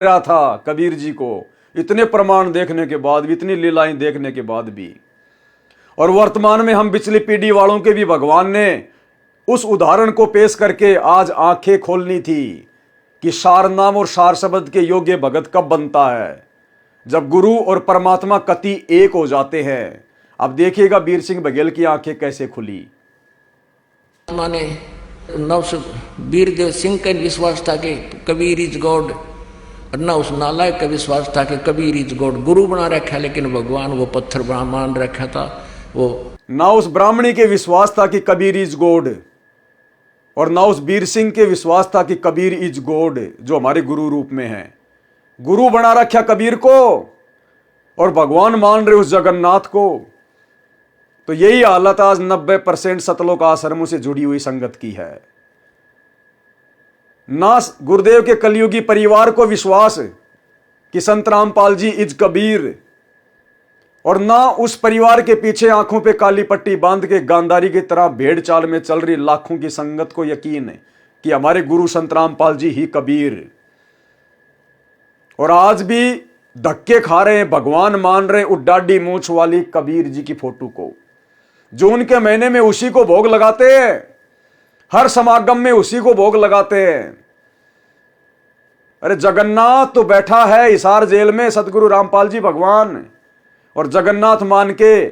रहा था कबीर जी को, इतने प्रमाण देखने के बाद भी, इतनी लीलाएं देखने के बाद भी। और वर्तमान में हम पिछली पीढ़ी वालों के भी भगवान ने उस उदाहरण को पेश करके आज आंखें खोलनी थी कि सार नाम और सार शब्द के योग्य भगत कब बनता है, जब गुरु और परमात्मा कति एक हो जाते हैं। अब देखिएगा बीर सिंह बघेल की आंखें कैसे खुली। माने वीरदेव सिंह का विश्वास था कि कबीर इज गॉड, और ना उस नालायक का विश्वास था कि कबीर इज गॉड। गुरु बना रखा लेकिन भगवान वो पत्थर मान रखा था। वो ना उस ब्राह्मणी के विश्वास था कि कबीर इज गॉड, और ना उस बीर सिंह के विश्वास था कि कबीर इज गॉड जो हमारे गुरु रूप में है। गुरु बना रखा कबीर को और भगवान मान रहे उस जगन्नाथ को। तो यही हालत आज 90% सतलोक आश्रमों से जुड़ी हुई संगत की है। ना गुरुदेव के कलयुगी परिवार को विश्वास कि संत रामपाल जी इज कबीर, और ना उस परिवार के पीछे आंखों पे काली पट्टी बांध के गांधारी की तरह भेड़ चाल में चल रही लाखों की संगत को यकीन है कि हमारे गुरु संत रामपाल जी ही कबीर। और आज भी धक्के खा रहे हैं, भगवान मान रहे उस डाडी मूछ वाली कबीर जी की फोटो को, जो उनके महीने में उसी को भोग लगाते हैं, हर समागम में उसी को भोग लगाते हैं। अरे जगन्नाथ तो बैठा है हिसार जेल में, सतगुरु रामपाल जी भगवान, और जगन्नाथ मान के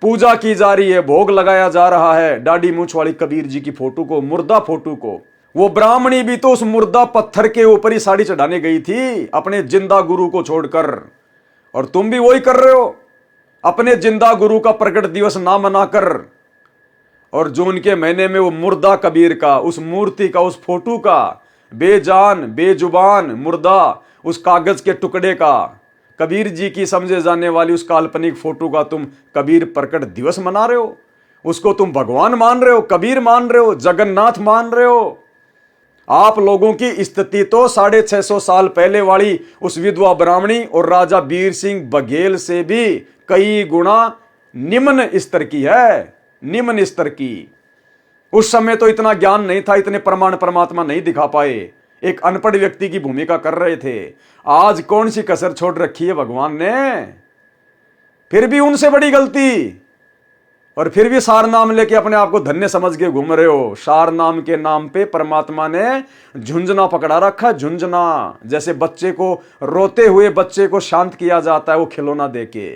पूजा की जा रही है, भोग लगाया जा रहा है डाडी मूछ वाली कबीर जी की फोटो को, मुर्दा फोटो को। वो ब्राह्मणी भी तो उस मुर्दा पत्थर के ऊपर ही साड़ी चढ़ाने गई थी अपने जिंदा गुरु को छोड़कर, और तुम भी वही कर रहे हो, अपने जिंदा गुरु का प्रकट दिवस ना मनाकर। और जो उनके महीने में वो मुर्दा कबीर का, उस मूर्ति का, उस फोटो का, बेजान बेजुबान मुर्दा, उस कागज के टुकड़े का, कबीर जी की समझे जाने वाली उस काल्पनिक फोटो का तुम कबीर प्रकट दिवस मना रहे हो। उसको तुम भगवान मान रहे हो, कबीर मान रहे हो, जगन्नाथ मान रहे हो। आप लोगों की स्थिति तो 650 साल पहले वाली उस विधवा ब्राह्मणी और राजा बीर सिंह बघेल से भी कई गुना निम्न स्तर की है, निम्न स्तर की। उस समय तो इतना ज्ञान नहीं था, इतने प्रमाण परमात्मा नहीं दिखा पाए, एक अनपढ़ व्यक्ति की भूमिका कर रहे थे। आज कौन सी कसर छोड़ रखी है भगवान ने, फिर भी उनसे बड़ी गलती, और फिर भी सार नाम लेके अपने आप को धन्य समझ के घूम रहे हो। सार नाम के नाम पे परमात्मा ने झुंझुना पकड़ा रखा, झुंझुना, जैसे बच्चे को, रोते हुए बच्चे को शांत किया जाता है वो खिलौना देके।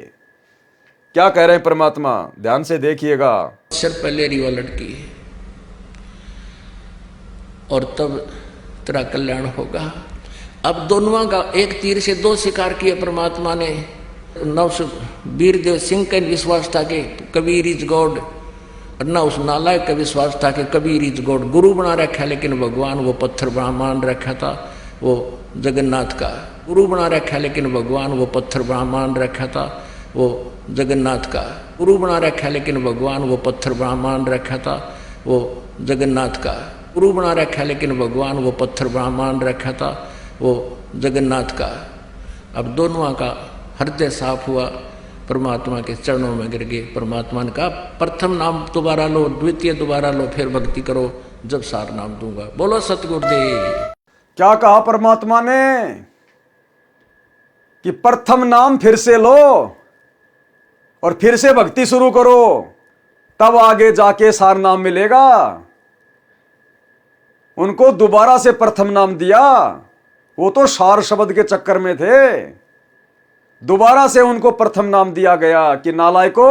क्या कह रहे हैं परमात्मा, ध्यान से देखिएगा। सर पहले रिवा लड़की है और तब तेरा कल्याण होगा। अब दोनों का एक तीर से दो शिकार किए परमात्मा ने। वीरदेव सिंह का विश्वास था कि कबीर इज गॉड, और ना उस नालायक का विश्वास था कि कबीर इज गॉड। गुरु बना रखा लेकिन भगवान वो पत्थर मान रखा था, वो जगन्नाथ का। गुरु बना रखा लेकिन भगवान वो पत्थर मान रखा था, वो जगन्नाथ का। गुरु बना रखा लेकिन भगवान वो पत्थर मान रखा था, वो जगन्नाथ का। गुरु बना रखा लेकिन भगवान वो पत्थर मान रखा था, वो जगन्नाथ का। अब दोनों का हृदय साफ हुआ, परमात्मा के चरणों में गिर गए। परमात्मा ने कहा प्रथम नाम दोबारा लो, द्वितीय दोबारा लो, फिर भक्ति करो जब सार नाम दूंगा। बोलो सतगुरुदेव। क्या कहा परमात्मा ने कि प्रथम नाम फिर से लो और फिर से भक्ति शुरू करो, तब आगे जाके सार नाम मिलेगा। उनको दोबारा से प्रथम नाम दिया, वो तो सार शब्द के चक्कर में थे। दोबारा से उनको प्रथम नाम दिया गया कि नालायको,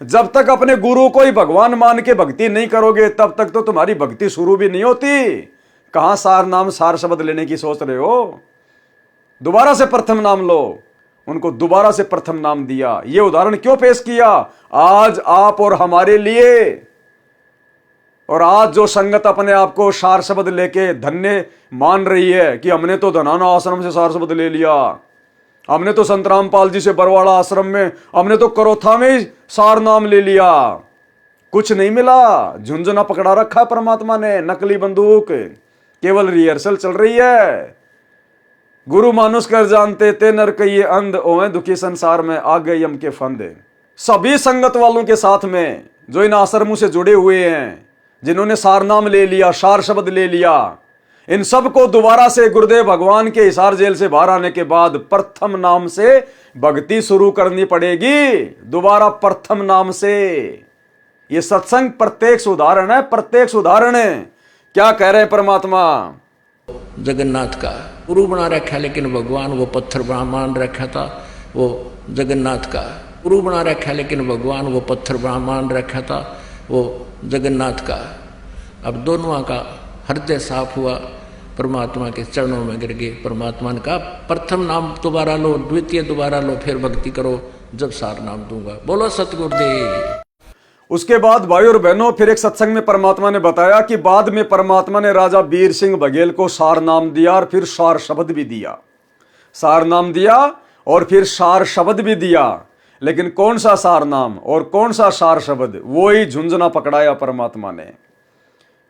जब तक अपने गुरु को ही भगवान मान के भक्ति नहीं करोगे तब तक तो तुम्हारी भक्ति शुरू भी नहीं होती। कहां सार नाम, सार शब्द लेने की सोच रहे हो? दोबारा से प्रथम नाम लो। उनको दोबारा से प्रथम नाम दिया। यह उदाहरण क्यों पेश किया? आज आप और हमारे लिए। और आज जो संगत अपने आप को सार शब्द लेके धन्य मान रही है कि हमने तो धनाना आश्रम से सार शब्द ले लिया, हमने तो संत रामपाल जी से बरवाड़ा आश्रम में, हमने तो करोथा में ही सार नाम ले लिया, कुछ नहीं मिला। झुंझुना पकड़ा रखा परमात्मा ने, नकली बंदूक, केवल रिहर्सल चल रही है। गुरु मानुष कर जानते ते नर कहिए अंध, ओए दुखी संसार में आ गए यम के फंदे। सभी संगत वालों के साथ में जो इन आश्रमों से जुड़े हुए हैं, जिन्होंने सार नाम ले लिया, सार शब्द ले लिया, इन सबको दोबारा से गुरुदेव भगवान के हिसार जेल से बाहर आने के बाद प्रथम नाम से भक्ति शुरू करनी पड़ेगी। दोबारा प्रथम नाम से। ये सत्संग प्रत्यक्ष उदाहरण है, प्रत्यक्ष उदाहरण है। क्या कह रहे हैं परमात्मा? जगन्नाथ का गुरु बना रखा, लेकिन भगवान वो पत्थर मान रखा था। वो जगन्नाथ का गुरु बना रखा, लेकिन भगवान वो पत्थर मान रखा था। वो जगन्नाथ का। अब दोनों का हृदय साफ हुआ, परमात्मा के चरणों में गिर गए। परमात्मा ने कहा प्रथम नाम दोबारा लो, द्वितीय दोबारा लो, फिर भक्ति करो जब सार नाम दूंगा। बोलो सतगुरुदेव। उसके बाद भाई और बहनों, फिर एक सत्संग में परमात्मा ने बताया कि बाद में परमात्मा ने राजा वीर सिंह बघेल को सार नाम दिया और फिर सार शब्द भी दिया। सार नाम दिया और फिर सार शब्द भी दिया। लेकिन कौन सा सार नाम और कौन सा सार शब्द, वो ही झुंझुना पकड़ाया परमात्मा ने।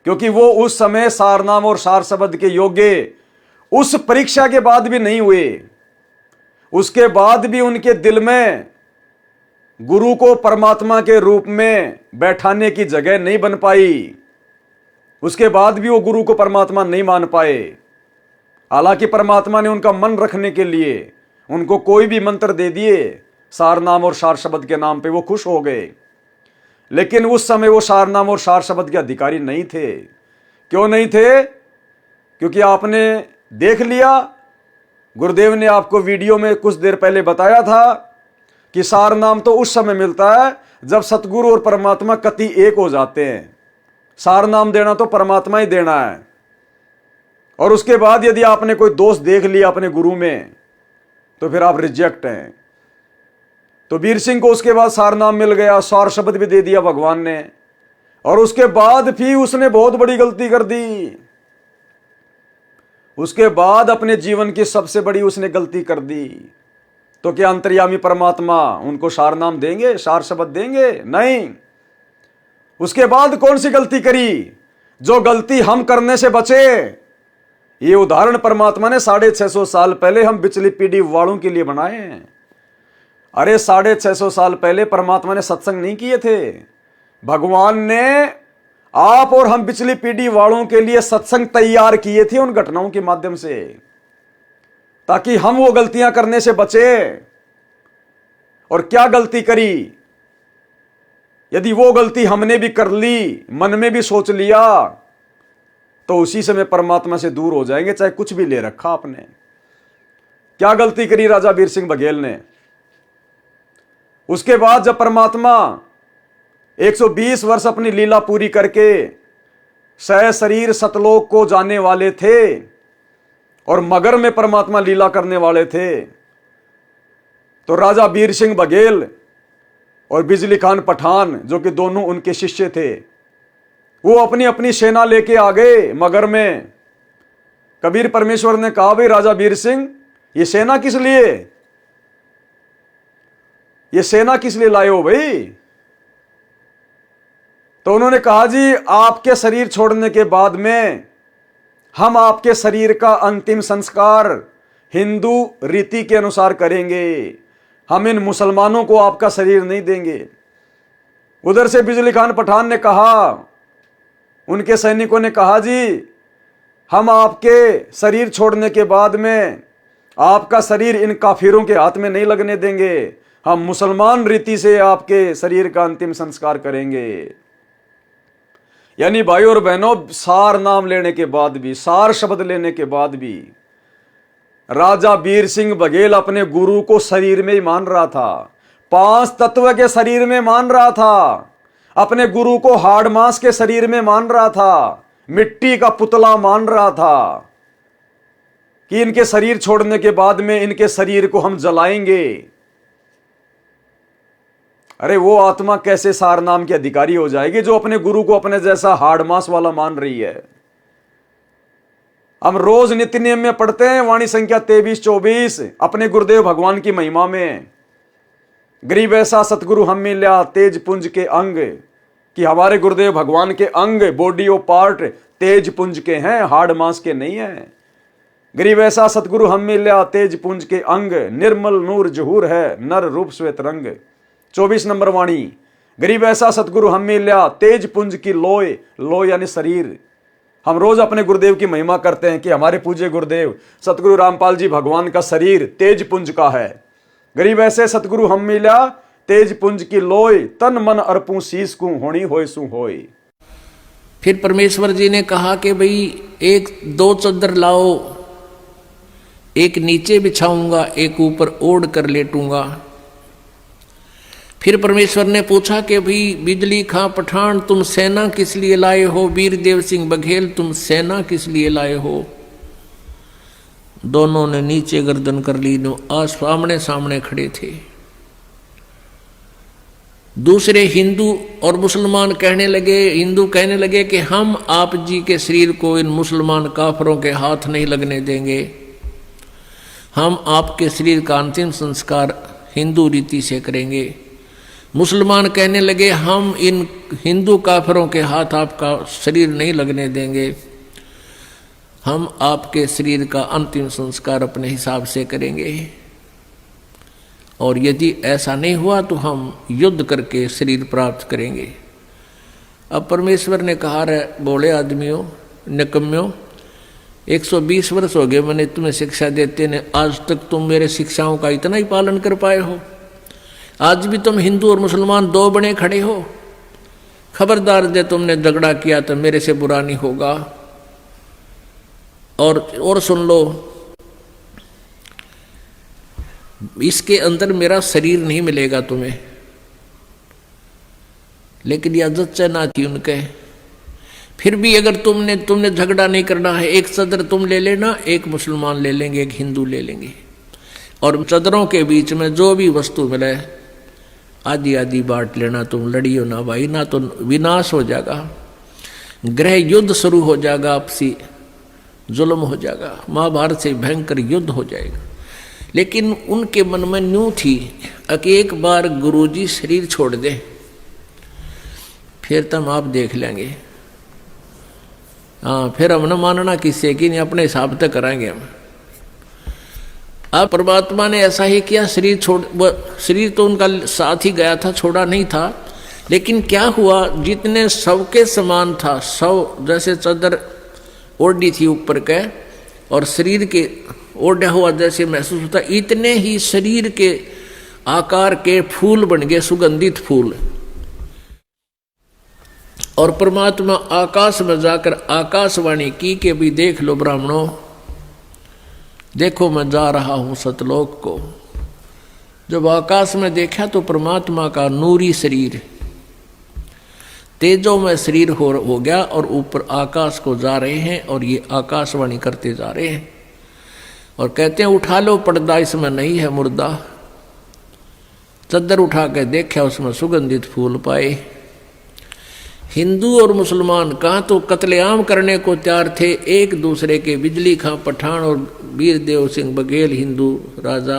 क्योंकि वो उस समय सार नाम और सार शब्द के योग्य उस परीक्षा के बाद भी नहीं हुए। उसके बाद भी उनके दिल में गुरु को परमात्मा के रूप में बैठाने की जगह नहीं बन पाई। उसके बाद भी वो गुरु को परमात्मा नहीं मान पाए। हालांकि परमात्मा ने उनका मन रखने के लिए उनको कोई भी मंत्र दे दिए सार नाम और सार शब्द के नाम पे, वो खुश हो गए। लेकिन उस समय वो सार नाम और सार शब्द के अधिकारी नहीं थे। क्यों नहीं थे? क्योंकि आपने देख लिया, गुरुदेव ने आपको वीडियो में कुछ देर पहले बताया था कि सार नाम तो उस समय मिलता है जब सतगुरु और परमात्मा कति एक हो जाते हैं। सार नाम देना तो परमात्मा ही देना है। और उसके बाद यदि आपने कोई दोष देख लिया अपने गुरु में तो फिर आप रिजेक्ट हैं। तो वीर सिंह को उसके बाद सार नाम मिल गया, सार शब्द भी दे दिया भगवान ने। और उसके बाद फिर उसने बहुत बड़ी गलती कर दी। उसके बाद अपने जीवन की सबसे बड़ी उसने गलती कर दी। तो क्या अंतर्यामी परमात्मा उनको सार नाम देंगे, सार शब्द देंगे? नहीं। उसके बाद कौन सी गलती करी? जो गलती हम करने से बचे। ये उदाहरण परमात्मा ने 650 साल पहले हम पिछली पीढ़ी वालों के लिए बनाए हैं। अरे 650 साल पहले परमात्मा ने सत्संग नहीं किए थे। भगवान ने आप और हम पिछली पीढ़ी वालों के लिए सत्संग तैयार किए थे उन घटनाओं के माध्यम से, ताकि हम वो गलतियां करने से बचे। और क्या गलती करी? यदि वो गलती हमने भी कर ली, मन में भी सोच लिया, तो उसी समय परमात्मा से दूर हो जाएंगे, चाहे कुछ भी ले रखा आपने। क्या गलती करी राजा वीर सिंह बघेल ने? उसके बाद जब परमात्मा 120 वर्ष अपनी लीला पूरी करके सह शरीर सतलोक को जाने वाले थे और मगर में परमात्मा लीला करने वाले थे, तो राजा वीर सिंह बघेल और बिजली खान पठान, जो कि दोनों उनके शिष्य थे, वो अपनी अपनी सेना लेके आ गए मगर में। कबीर परमेश्वर ने कहा, भाई राजा वीर सिंह, ये सेना किस लिए, ये सेना किस लिए लाए हो भाई? तो उन्होंने कहा, जी आपके शरीर छोड़ने के बाद में हम आपके शरीर का अंतिम संस्कार हिंदू रीति के अनुसार करेंगे। हम इन मुसलमानों को आपका शरीर नहीं देंगे। उधर से बिजली खान पठान ने कहा, उनके सैनिकों ने कहा, जी हम आपके शरीर छोड़ने के बाद में आपका शरीर इन काफिरों के हाथ में नहीं लगने देंगे। हम मुसलमान रीति से आपके शरीर का अंतिम संस्कार करेंगे। यानी भाई और बहनों, सार नाम लेने के बाद भी, सार शब्द लेने के बाद भी राजा वीर सिंह बघेल अपने गुरु को शरीर में ही मान रहा था, 5 तत्व के शरीर में मान रहा था, अपने गुरु को हाड़ मांस के शरीर में मान रहा था, मिट्टी का पुतला मान रहा था कि इनके शरीर छोड़ने के बाद में इनके शरीर को हम जलाएंगे। अरे वो आत्मा कैसे सार नाम की अधिकारी हो जाएगी जो अपने गुरु को अपने जैसा हाड़ मांस वाला मान रही है? हम रोज नित्य नियम में पढ़ते हैं वाणी संख्या 23-24 अपने गुरुदेव भगवान की महिमा में, गरीब ऐसा सतगुरु हम मिल्या तेज पुंज के अंग, कि हमारे गुरुदेव भगवान के अंग, बॉडी और पार्ट तेज पुंज के हैं, हाड़ मांस के नहीं है। गरीब ऐसा सतगुरु हम मिल्या तेज पुंज के अंग, निर्मल नूर जहूर है नर रूप श्वेत रंग। 24 नंबर वाणी, गरीब ऐसा सतगुरु हम मिल्या तेज पुंज की लोय, लोय यानी शरीर, हम रोज अपने गुरुदेव की महिमा करते हैं कि हमारे पूज्य गुरुदेव सतगुरु रामपाल जी भगवान का शरीर तेज पुंज का है। गरीब ऐसे सतगुरु हम मिला, तेज पुंज की लोय, तन मन अर्पूं शीस को, होनी होय सु होय। फिर परमेश्वर जी ने कहा कि भाई एक दो चद्दर लाओ, एक नीचे बिछाऊंगा, एक ऊपर ओढ़ कर लेटूंगा। फिर परमेश्वर ने पूछा कि भाई बिजली खां पठान तुम सेना किस लिए लाए हो, वीरदेव सिंह बघेल तुम सेना किस लिए लाए हो। दोनों ने नीचे गर्दन कर ली, आज सामने सामने खड़े थे। दूसरे हिंदू और मुसलमान कहने लगे, हिंदू कहने लगे कि हम आप जी के शरीर को इन मुसलमान काफरों के हाथ नहीं लगने देंगे, हम आपके शरीर का अंतिम संस्कार हिंदू रीति से करेंगे। मुसलमान कहने लगे हम इन हिंदू काफरों के हाथ आपका शरीर नहीं लगने देंगे, हम आपके शरीर का अंतिम संस्कार अपने हिसाब से करेंगे, और यदि ऐसा नहीं हुआ तो हम युद्ध करके शरीर प्राप्त करेंगे। अब परमेश्वर ने कहा रे बोले आदमियों, निकम्यों, 120 वर्ष हो गए मैंने तुम्हें शिक्षा देते ने, आज तक तुम मेरे शिक्षाओं का इतना ही पालन कर पाए हो। आज भी तुम हिंदू और मुसलमान दो बने खड़े हो। खबरदार जे तुमने झगड़ा किया तो मेरे से बुरा नहीं होगा। और सुन लो, इसके अंदर मेरा शरीर नहीं मिलेगा तुम्हें। लेकिन यह जच्चा ना थी उनके। फिर भी अगर तुमने झगड़ा नहीं करना है, एक सदर तुम ले लेना, एक मुसलमान ले लेंगे, एक हिंदू ले लेंगे, और सदरों के बीच में जो भी वस्तु मिले आधी आधी बांट लेना। तुम लड़ियो ना भाई, ना तो विनाश हो जाएगा, गृह युद्ध शुरू हो जाएगा, आपसी जुल्म हो जाएगा, महाभारत से भयंकर युद्ध हो जाएगा। लेकिन उनके मन में न्यू थी कि एक बार गुरुजी शरीर छोड़ दे, फिर तुम आप देख लेंगे। हाँ, फिर हम न मानना किससे कि नहीं, अपने हिसाब से कराएंगे हम। अब परमात्मा ने ऐसा ही किया, शरीर तो उनका साथ ही गया था, छोड़ा नहीं था। लेकिन क्या हुआ, जितने सबके समान था, सब जैसे चादर ओढ़ी थी ऊपर के और शरीर के ओढ़ा हुआ जैसे महसूस होता, इतने ही शरीर के आकार के फूल बन गए, सुगंधित फूल। और परमात्मा आकाश में जाकर आकाशवाणी की कि भी देख लो ब्राह्मणों, देखो मैं जा रहा हूं सतलोक को। जब आकाश में देखा तो परमात्मा का नूरी शरीर तेजो में शरीर हो गया और ऊपर आकाश को जा रहे हैं, और ये आकाशवाणी करते जा रहे हैं और कहते हैं उठा लो पर्दा, इसमें नहीं है मुर्दा। चद्दर उठा के देखा, उसमें सुगंधित फूल पाए। हिंदू और मुसलमान कहाँ तो कत्लेआम करने को तैयार थे एक दूसरे के। बिजली खां पठान और वीरदेव सिंह बघेल हिंदू राजा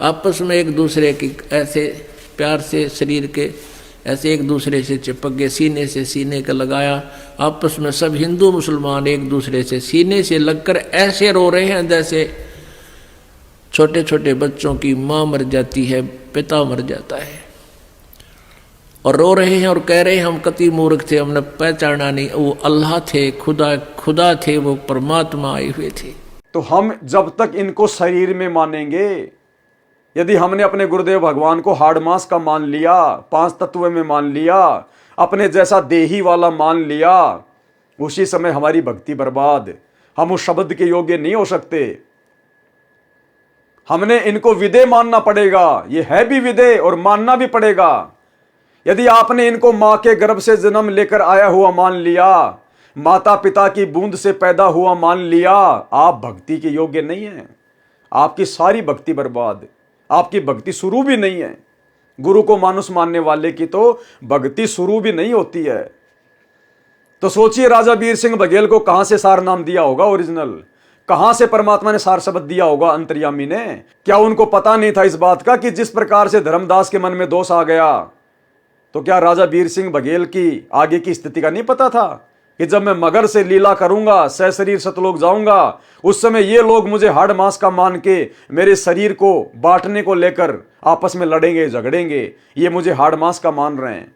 आपस में एक दूसरे की ऐसे प्यार से शरीर के ऐसे एक दूसरे से चिपक गए, सीने से सीने का लगाया। आपस में सब हिंदू मुसलमान एक दूसरे से सीने से लगकर ऐसे रो रहे हैं जैसे छोटे छोटे बच्चों की माँ मर जाती है, पिता मर जाता है, और रो रहे हैं और कह रहे हैं हम कति मूर्ख थे, हमने पहचाना नहीं, वो अल्लाह थे, खुदा थे, वो परमात्मा आए हुए थे। तो हम जब तक इनको शरीर में मानेंगे, यदि हमने अपने गुरुदेव भगवान को हाड़ मांस का मान लिया, 5 तत्व में मान लिया, अपने जैसा देही वाला मान लिया, उसी समय हमारी भक्ति बर्बाद। हम उस शब्द के योग्य नहीं हो सकते। हमने इनको विदे मानना पड़ेगा, ये है भी विदे और मानना भी पड़ेगा। यदि आपने इनको मां के गर्भ से जन्म लेकर आया हुआ मान लिया, माता पिता की बूंद से पैदा हुआ मान लिया, आप भक्ति के योग्य नहीं हैं। आपकी सारी भक्ति बर्बाद, आपकी भक्ति शुरू भी नहीं है। गुरु को मानुष मानने वाले की तो भक्ति शुरू भी नहीं होती है। तो सोचिए राजा वीर सिंह बघेल को कहां से सार नाम दिया होगा ओरिजिनल, कहां से परमात्मा ने सार शब्द दिया होगा अंतर्यामी ने। क्या उनको पता नहीं था इस बात का कि जिस प्रकार से धर्मदास के मन में दोष आ गया, तो क्या राजा वीर सिंह बघेल की आगे की स्थिति का नहीं पता था कि जब मैं मगर से लीला करूंगा, सहशरीर सतलोक जाऊंगा, उस समय ये लोग मुझे हाड़ मांस का मान के मेरे शरीर को बांटने को लेकर आपस में लड़ेंगे, झगड़ेंगे, ये मुझे हाड़ मांस का मान रहे हैं।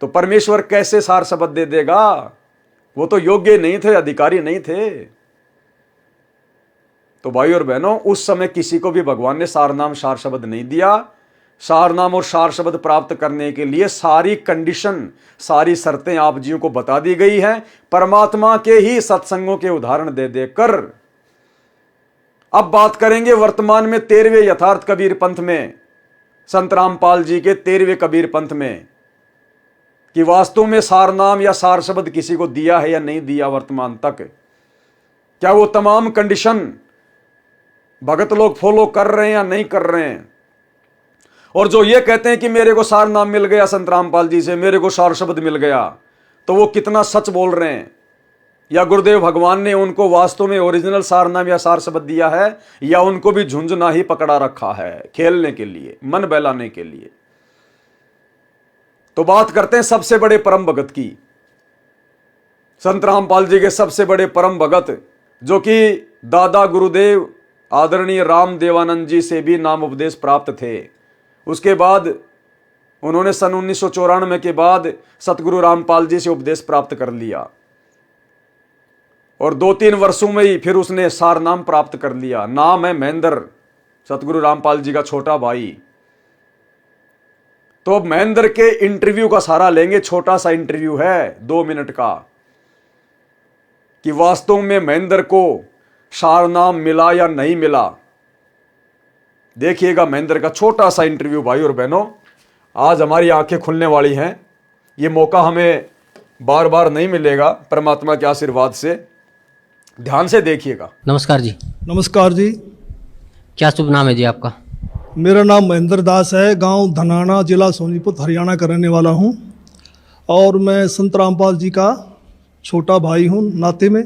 तो परमेश्वर कैसे सार शब्द दे देगा? वो तो योग्य नहीं थे, अधिकारी नहीं थे। तो भाई और बहनों, उस समय किसी को भी भगवान ने सार नाम सार शब्द नहीं दिया। सार नाम और सार शब्द प्राप्त करने के लिए सारी कंडीशन, सारी शर्तें आप जीव को बता दी गई हैं, परमात्मा के ही सत्संगों के उदाहरण दे देकर। अब बात करेंगे वर्तमान में 13वें यथार्थ कबीर पंथ में, संत रामपाल जी के 13वें कबीर पंथ में, कि वास्तव में सार नाम या सार शब्द किसी को दिया है या नहीं दिया वर्तमान तक। क्या वो तमाम कंडीशन भगत लोग फॉलो कर रहे हैं या नहीं कर रहे हैं? और जो ये कहते हैं कि मेरे को सार नाम मिल गया संत रामपाल जी से, मेरे को सार शब्द मिल गया, तो वो कितना सच बोल रहे हैं? या गुरुदेव भगवान ने उनको वास्तव में ओरिजिनल सार नाम या सार शब्द दिया है, या उनको भी झुंझुना ही पकड़ा रखा है खेलने के लिए, मन बहलाने के लिए? तो बात करते हैं सबसे बड़े परम भगत की, संत रामपाल जी के सबसे बड़े परम भगत, जो कि दादा गुरुदेव आदरणीय राम देवानंद जी से भी नाम उपदेश प्राप्त थे। उसके बाद उन्होंने सन 1994 के बाद सतगुरु रामपाल जी से उपदेश प्राप्त कर लिया, और 2-3 वर्षों में ही फिर उसने सार नाम प्राप्त कर लिया। नाम है महेंद्र, सतगुरु रामपाल जी का छोटा भाई। तो अब महेंद्र के इंटरव्यू का सहारा लेंगे, छोटा सा इंटरव्यू है 2 मिनट का, कि वास्तव में महेंद्र को सार नाम मिला या नहीं मिला। देखिएगा महेंद्र का छोटा सा इंटरव्यू। भाई और बहनों, आज हमारी आंखें खुलने वाली हैं। ये मौका हमें बार बार नहीं मिलेगा, परमात्मा के आशीर्वाद से। ध्यान से देखिएगा। नमस्कार जी। नमस्कार जी। क्या शुभ नाम है जी आपका? मेरा नाम महेंद्र दास है, गांव धनाना, जिला सोनीपत, हरियाणा का रहने वाला हूं, और मैं संत रामपाल जी का छोटा भाई हूं नाते में।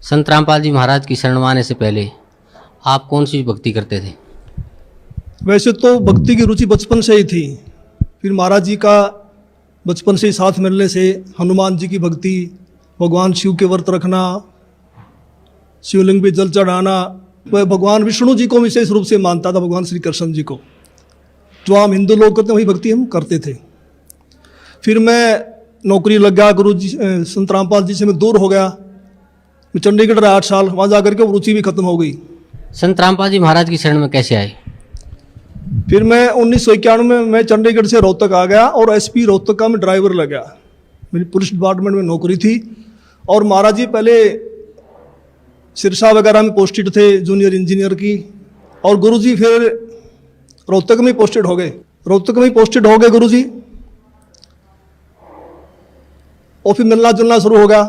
संत रामपाल जी महाराज की शरण में आने से पहले आप कौन सी भक्ति करते थे? वैसे तो भक्ति की रुचि बचपन से ही थी, फिर महाराज जी का बचपन से ही साथ मिलने से हनुमान जी की भक्ति, भगवान शिव के व्रत रखना, शिवलिंग पे जल चढ़ाना, वह भगवान विष्णु जी को विशेष रूप से मानता था, भगवान श्री कृष्ण जी को, जो आम हिंदू लोग करते हैं वही भक्ति हम करते थे। फिर मैं नौकरी लग गया, गुरु जी संत रामपाल जी से मैं दूर हो गया। मैं चंडीगढ़ रहा 8 साल, वहाँ जाकर के वो रुचि भी खत्म हो गई। संत रामपाल जी महाराज की शरण में कैसे आए? फिर मैं 1991 में मैं चंडीगढ़ से रोहतक आ गया, और एसपी रोहतक का मैं ड्राइवर लग गया। मेरी पुलिस डिपार्टमेंट में नौकरी थी, और महाराज जी पहले सिरसा वगैरह में पोस्टेड थे, जूनियर इंजीनियर की, और गुरुजी फिर रोहतक में पोस्टेड हो गए। गुरुजी, और फिर मिलना जुलना शुरू हो गया।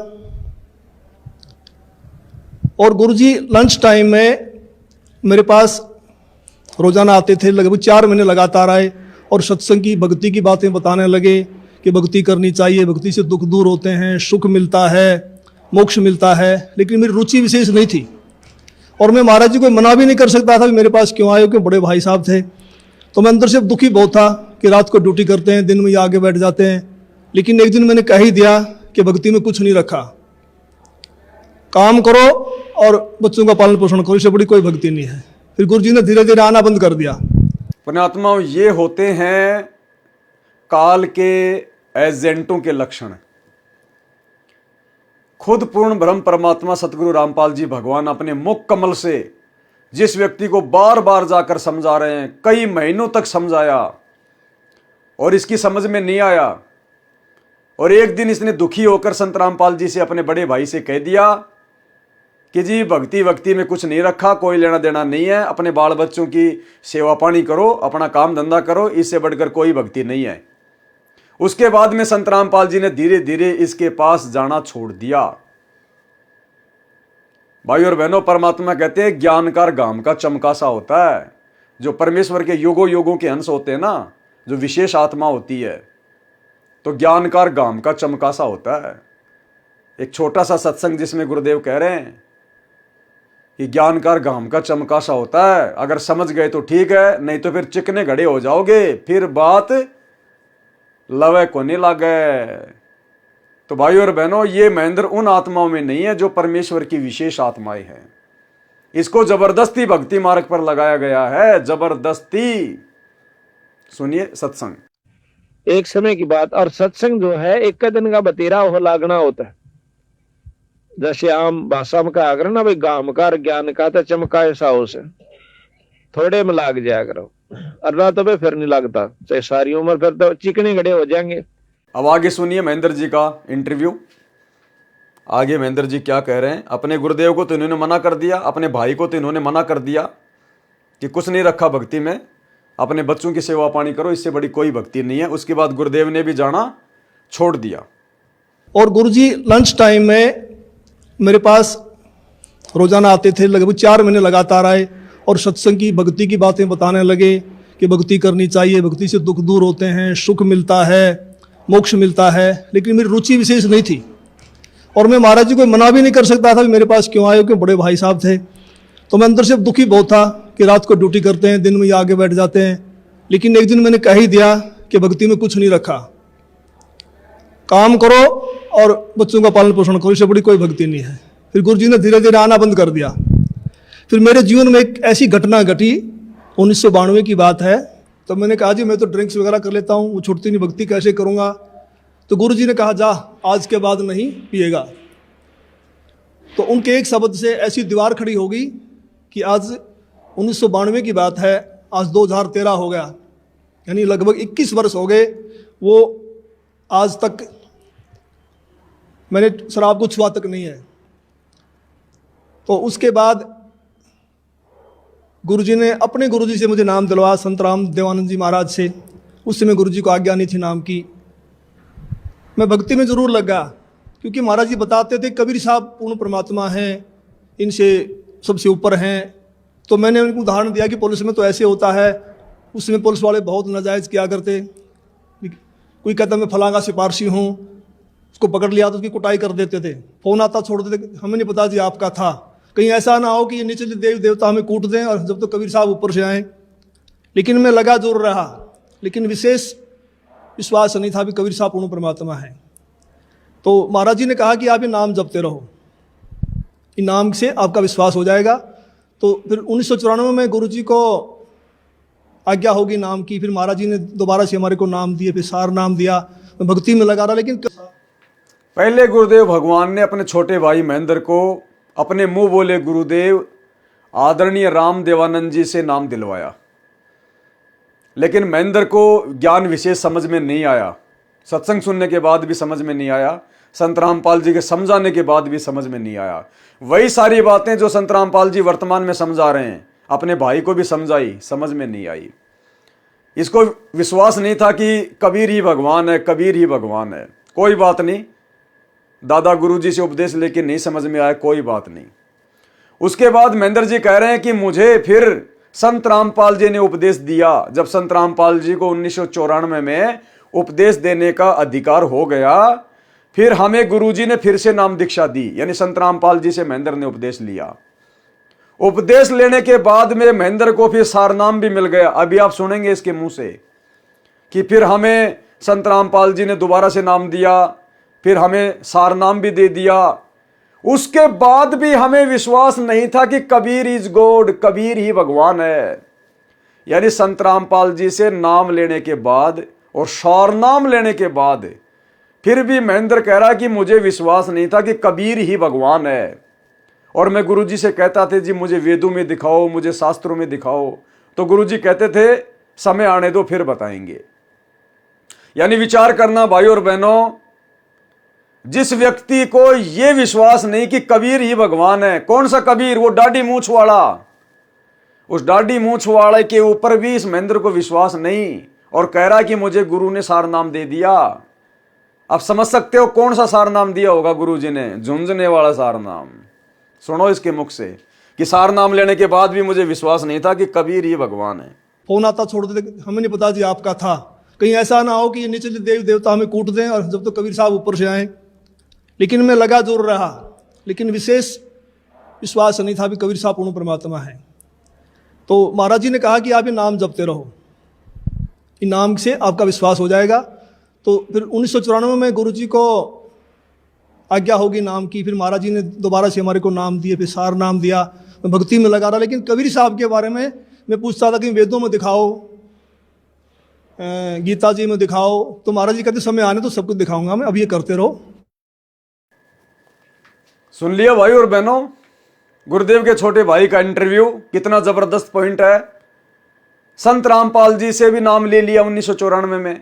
और गुरुजी लंच टाइम में मेरे पास रोजाना आते थे, लगभग 4 महीने लगातार आए, और सत्संग की, भक्ति की बातें बताने लगे कि भक्ति करनी चाहिए, भक्ति से दुख दूर होते हैं, सुख मिलता है, मोक्ष मिलता है। लेकिन मेरी रुचि विशेष नहीं थी, और मैं महाराज जी को मना भी नहीं कर सकता था, मेरे पास क्यों आए, क्योंकि बड़े भाई साहब थे। तो मैं अंदर से दुखी बहुत था कि रात को ड्यूटी करते हैं, दिन में ये आगे बैठ जाते हैं। लेकिन एक दिन मैंने कह ही दिया कि भक्ति में कुछ नहीं रखा, काम करो और बच्चों का पालन पोषण करो, इससे बड़ी कोई भक्ति नहीं है। फिर गुरु जी ने धीरे धीरे आना बंद कर दिया। पुण्यात्माओं, ये होते हैं काल के एजेंटों के लक्षण। खुद पूर्ण ब्रह्म परमात्मा सतगुरु रामपाल जी भगवान अपने मुख कमल से जिस व्यक्ति को बार बार जाकर समझा रहे हैं, कई महीनों तक समझाया और इसकी समझ में नहीं आया, और एक दिन इसने दुखी होकर संत रामपाल जी से, अपने बड़े भाई से कह दिया कि जी भक्ति में कुछ नहीं रखा, कोई लेना देना नहीं है, अपने बाल बच्चों की सेवा पानी करो, अपना काम धंधा करो, इससे बढ़कर कोई भक्ति नहीं है। उसके बाद में संत रामपाल जी ने धीरे धीरे इसके पास जाना छोड़ दिया। भाई और बहनों, परमात्मा कहते हैं ज्ञानकार गाम का चमका सा होता है। जो परमेश्वर के युगों युगों के अंश होते हैं ना, जो विशेष आत्मा होती है, तो ज्ञानकार गाम का चमका सा होता है। एक छोटा सा सत्संग जिसमें गुरुदेव कह रहे हैं कि ज्ञानकार गाम का चमका सा होता है, अगर समझ गए तो ठीक है, नहीं तो फिर चिकने घड़े हो जाओगे, फिर बात लवे को नहीं लागे। तो भाई और बहनों, ये महेंद्र उन आत्माओं में नहीं है जो परमेश्वर की विशेष आत्माएं हैं। इसको जबरदस्ती भक्ति मार्ग पर लगाया गया है, जबरदस्ती। सुनिए सत्संग। एक समय की बात, और सत्संग जो है एक दिन का बतेरा हो लागना होता है। जैसे आम भाषा में कहा करो ना भाई, गामकार ज्ञान का तो चमकाए साहू से, थोड़े में लाग जाया करो, अल्लाह तो भाई फिर नहीं लगता, चाहे सारी उम्र फिर तो चिकने गड़े हो जाएंगे। अब आगे सुनिए महेंद्र जी का इंटरव्यू। आगे महेंद्र जी क्या कह रहे हैं। अपने गुरुदेव को तो इन्होंने मना कर दिया, अपने भाई को तो इन्होंने मना कर दिया कि कुछ नहीं रखा भक्ति में, अपने बच्चों की सेवा पानी करो, इससे बड़ी कोई भक्ति नहीं है। उसके बाद गुरुदेव ने भी जाना छोड़ दिया। और गुरुजी लंच टाइम में मेरे पास रोजाना आते थे, लगभग 4 महीने लगातार आए और सत्संग की भक्ति की बातें बताने लगे कि भक्ति करनी चाहिए, भक्ति से दुख दूर होते हैं, सुख मिलता है, मोक्ष मिलता है। लेकिन मेरी रुचि विशेष नहीं थी और मैं महाराज जी को मना भी नहीं कर सकता था कि मेरे पास क्यों आए, क्योंकि बड़े भाई साहब थे। तो मैं अंदर से दुखी बहुत था कि रात को ड्यूटी करते हैं, दिन में ये आगे बैठ जाते हैं। लेकिन एक दिन मैंने कह ही दिया कि भक्ति में कुछ नहीं रखा, काम करो और बच्चों का पालन पोषण करो, इससे बड़ी कोई भक्ति नहीं है। फिर गुरु जी ने धीरे धीरे आना बंद कर दिया। फिर मेरे जीवन में एक ऐसी घटना घटी, 1992 की बात है। तो मैंने कहा जी मैं तो ड्रिंक्स वगैरह कर लेता हूँ, वो छुटती नहीं, भक्ति कैसे करूँगा। तो गुरु जी ने कहा जा आज के बाद नहीं पिएगा। तो उनके एक शब्द से ऐसी दीवार खड़ी हो गई कि आज 1992 की बात है, आज 2013 हो गया, यानी लगभग 21 वर्ष हो गए। वो आज तक मैंने शराब को छुआ तक नहीं है। तो उसके बाद गुरुजी ने अपने गुरुजी से मुझे नाम दिलवाया, संत राम देवानंद जी महाराज से। उस समय गुरुजी को आज्ञा नहीं थी नाम की। मैं भक्ति में जरूर लगा क्योंकि महाराज जी बताते थे कबीर साहब पूर्ण परमात्मा हैं, इनसे सबसे ऊपर हैं। तो मैंने उनको उदाहरण दिया कि पुलिस में तो ऐसे होता है, उस समय पुलिस वाले बहुत नाजायज़ किया करते। कोई कहता मैं फलांगा सिपारसी हूँ, उसको पकड़ लिया तो उसकी कुटाई कर देते थे, फोन आता छोड़ देते, हमें नहीं पता जी आपका था। कहीं ऐसा ना हो कि ये निचले देव देवता हमें कूट दें और जब तो कबीर साहब ऊपर से आए। लेकिन मैं लगा जरूर रहा, लेकिन विशेष विश्वास नहीं था भी कबीर साहब पूर्ण परमात्मा है। तो महाराज जी ने कहा कि आप ये नाम जपते रहो, इन नाम से आपका विश्वास हो जाएगा। तो फिर 1994 में गुरु जी को आज्ञा होगी नाम की। फिर महाराज जी ने दोबारा से हमारे को नाम दिए, फिर सार नाम दिया। मैं भक्ति में लगा रहा। लेकिन पहले गुरुदेव भगवान ने अपने छोटे भाई महेंद्र को अपने मुंह बोले गुरुदेव आदरणीय राम देवानंद जी से नाम दिलवाया। लेकिन महेंद्र को ज्ञान विशेष समझ में नहीं आया, सत्संग सुनने के बाद भी समझ में नहीं आया, संत रामपाल जी के समझाने के बाद भी समझ में नहीं आया। वही सारी बातें जो संत रामपाल जी वर्तमान में समझा रहे हैं, अपने भाई को भी समझाई, समझ में नहीं आई। इसको विश्वास नहीं था कि कबीर ही भगवान है, कबीर ही भगवान है। कोई बात नहीं, दादा गुरुजी से उपदेश लेके नहीं समझ में आया, कोई बात नहीं। उसके बाद महेंद्र जी कह रहे हैं कि मुझे फिर संत रामपाल जी ने उपदेश दिया। जब संत रामपाल जी को 1994 में उपदेश देने का अधिकार हो गया, फिर हमें गुरुजी ने फिर से नाम दीक्षा दी, यानी संत रामपाल जी से महेंद्र ने उपदेश लिया। उपदेश लेने के बाद में महेंद्र को फिर सारनाम भी मिल गया। अभी आप सुनेंगे इसके मुंह से कि फिर हमें संत रामपाल जी ने दोबारा से नाम दिया, फिर हमें सारनाम भी दे दिया। उसके बाद भी हमें विश्वास नहीं था कि कबीर इज गॉड, कबीर ही भगवान है। यानी संत रामपाल जी से नाम लेने के बाद और सारनाम लेने के बाद फिर भी महेंद्र कह रहा कि मुझे विश्वास नहीं था कि कबीर ही भगवान है। और मैं गुरुजी से कहता था जी मुझे वेदों में दिखाओ, मुझे शास्त्रों में दिखाओ। तो गुरुजी कहते थे समय आने दो फिर बताएंगे। यानी विचार करना भाई और बहनों, जिस व्यक्ति को यह विश्वास नहीं कि कबीर ही भगवान है। कौन सा कबीर? वो दाढ़ी मूंछ वाला। उस दाढ़ी मूंछ वाले के ऊपर भी इस महेंद्र को विश्वास नहीं और कह रहा कि मुझे गुरु ने सार नाम दे दिया। आप समझ सकते हो कौन सा सार नाम दिया होगा गुरुजी ने? झुंझुने वाला सार नाम। सुनो इसके मुख से कि सार नाम लेने के बाद भी मुझे विश्वास नहीं था कि कबीर ही भगवान है। फोन आता छोड़ देते, हमें नहीं पता जी आपका था। कहीं ऐसा ना हो कि ये निचले देव देवता हमें कूट दें और जब तो कबीर साहब ऊपर से आए। लेकिन मैं लगा जरूर रहा, लेकिन विशेष विश्वास नहीं था भी कबीर साहब पूर्ण परमात्मा है। तो महाराज जी ने कहा कि आप ये नाम जपते रहो, इन नाम से आपका विश्वास हो जाएगा। तो फिर 1994 में गुरु जी को आज्ञा होगी नाम की। फिर महाराज जी ने दोबारा से हमारे को नाम दिए, फिर सार नाम दिया। मैं भक्ति में लगा रहा। लेकिन कबीर साहब के बारे में मैं पूछता था कि वेदों में दिखाओ, गीता जी में दिखाओ। तो महाराज जी कहते समय आने तो सब कुछ दिखाऊंगा मैं, अब ये करते रहो। सुन लिया भाई और बहनों, गुरुदेव के छोटे भाई का इंटरव्यू, कितना जबरदस्त पॉइंट है। संत रामपाल जी से भी नाम ले लिया 1994 में,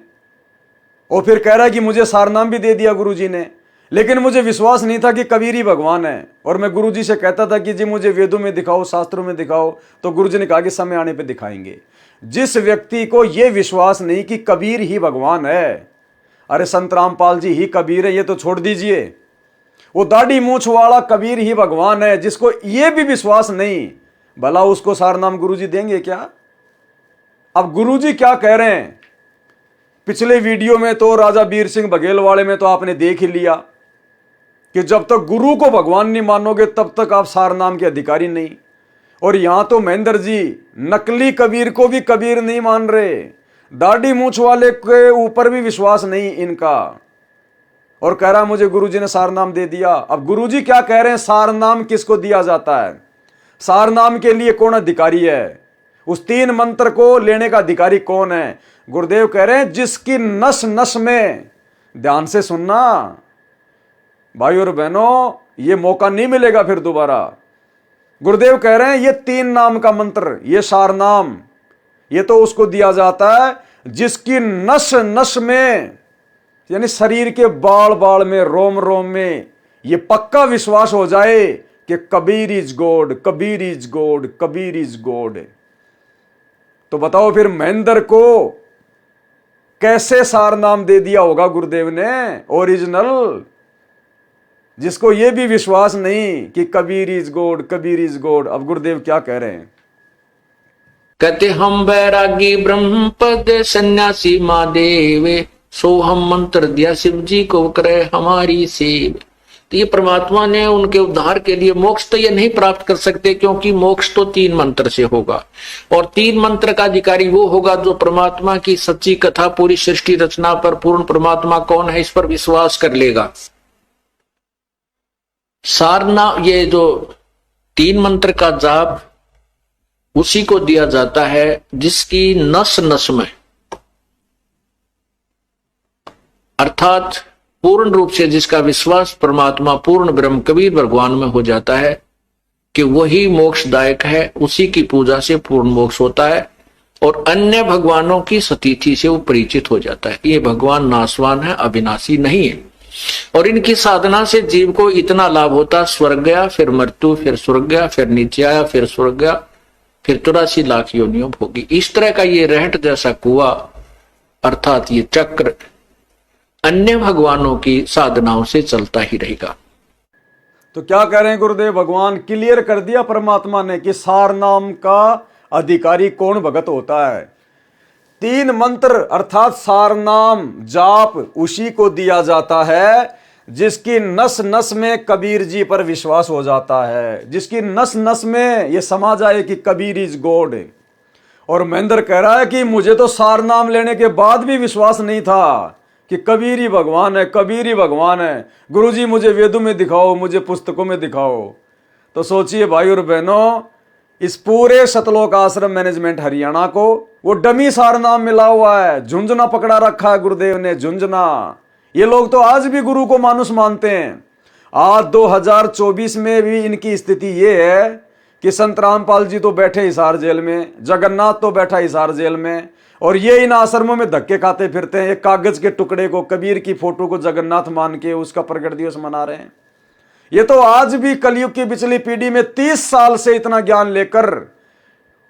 और फिर कह रहा है कि मुझे सारनाम भी दे दिया गुरुजी ने, लेकिन मुझे विश्वास नहीं था कि कबीर ही भगवान है। और मैं गुरुजी से कहता था कि जी मुझे वेदों में दिखाओ, शास्त्रों में दिखाओ, तो गुरुजी ने कहा कि समय आने पे दिखाएंगे। जिस व्यक्ति को यह विश्वास नहीं कि कबीर ही भगवान है, अरे संत रामपाल जी ही कबीर है, ये तो छोड़ दीजिए, वो दाढ़ी मूछ वाला कबीर ही भगवान है, जिसको यह भी विश्वास नहीं, भला उसको सारनाम गुरुजी देंगे क्या? अब गुरुजी क्या कह रहे हैं, पिछले वीडियो में तो राजा बीर सिंह बघेल वाले में तो आपने देख ही लिया कि जब तक गुरु को भगवान नहीं मानोगे तब तक आप सारनाम के अधिकारी नहीं। और यहां तो महेंद्र जी नकली कबीर को भी कबीर नहीं मान रहे, दाढ़ी मूछ वाले के ऊपर भी विश्वास नहीं इनका, और कह रहा मुझे गुरुजी ने सारनाम दे दिया। अब गुरुजी क्या कह रहे हैं, सारनाम किसको दिया जाता है, सारनाम के लिए कौन अधिकारी है, उस 3 मंत्र को लेने का अधिकारी कौन है? गुरुदेव कह रहे हैं जिसकी नस नस में, ध्यान से सुनना भाई और बहनों, ये मौका नहीं मिलेगा फिर दोबारा। गुरुदेव कह रहे हैं ये 3 नाम का मंत्र, ये सारनाम, ये तो उसको दिया जाता है जिसकी नस नस में, यानी शरीर के बाल बाल में, रोम रोम में ये पक्का विश्वास हो जाए कि Kabir is God, Kabir is God, Kabir is God. तो बताओ फिर महेंद्र को कैसे सारनाम दे दिया होगा गुरुदेव ने ओरिजिनल, जिसको यह भी विश्वास नहीं कि Kabir is God, Kabir is God. अब गुरुदेव क्या कह रहे हैं, कहते हम बैरागी ब्रह्म पद सन्यासी महादेव, सो हम मंत्र दिया शिव जी को करे हमारी सेव। तो ये परमात्मा ने उनके उद्धार के लिए, मोक्ष तो ये नहीं प्राप्त कर सकते क्योंकि मोक्ष तो 3 मंत्र से होगा, और 3 मंत्र का अधिकारी वो होगा जो परमात्मा की सच्ची कथा, पूरी सृष्टि रचना पर पूर्ण परमात्मा कौन है इस पर विश्वास कर लेगा। सारनाम, ये जो 3 मंत्र का जाप उसी को दिया जाता है जिसकी नस नस में, अर्थात पूर्ण रूप से जिसका विश्वास परमात्मा पूर्ण ब्रह्म कबीर भगवान में हो जाता है कि वही मोक्षदायक है, उसी की पूजा से पूर्ण मोक्ष होता है, और अन्य भगवानों की सतीथि से वो परिचित हो जाता है। ये भगवान नाशवान है, अविनाशी नहीं है, और इनकी साधना से जीव को इतना लाभ होता, स्वर्ग गया, फिर मृत्यु, फिर स्वर्ग गया, फिर नीचे आया, फिर स्वर्ग गया, फिर 83 लाख योनियों भोगी। इस तरह का ये रहट जैसा कुआं, अर्थात ये चक्र अन्य भगवानों की साधनाओं से चलता ही रहेगा। तो क्या कह रहे हैं गुरुदेव, भगवान क्लियर कर दिया परमात्मा ने कि सारनाम का अधिकारी कौन भगत होता है। 3 मंत्र अर्थात सारनाम जाप उसी को दिया जाता है जिसकी नस नस में कबीर जी पर विश्वास हो जाता है, जिसकी नस नस में ये समा जाए कि कबीर इज गॉड। और महेंद्र कह रहा है कि मुझे तो सारनाम लेने के बाद भी विश्वास नहीं था कि कबीर ही भगवान है, कबीर ही भगवान है। गुरुजी मुझे वेदों में दिखाओ, मुझे पुस्तकों में दिखाओ। तो सोचिए भाई और बहनों, इस पूरे सतलोक आश्रम मैनेजमेंट हरियाणा को वो डमी सारनाम मिला हुआ है, झुंझुना पकड़ा रखा है गुरुदेव ने, झुंझुना। ये लोग तो आज भी गुरु को मानुष मानते हैं। आज 2024 में भी इनकी स्थिति ये है कि संत रामपाल जी तो बैठे हिसार जेल में, जगन्नाथ तो बैठा हिसार जेल में, और ये इन आश्रमों में धक्के खाते फिरते हैं। एक कागज के टुकड़े को, कबीर की फोटो को जगन्नाथ मान के उसका प्रकट दिवस मना रहे हैं। ये तो आज भी कलयुग की पिछली पीढ़ी में 30 साल से इतना ज्ञान लेकर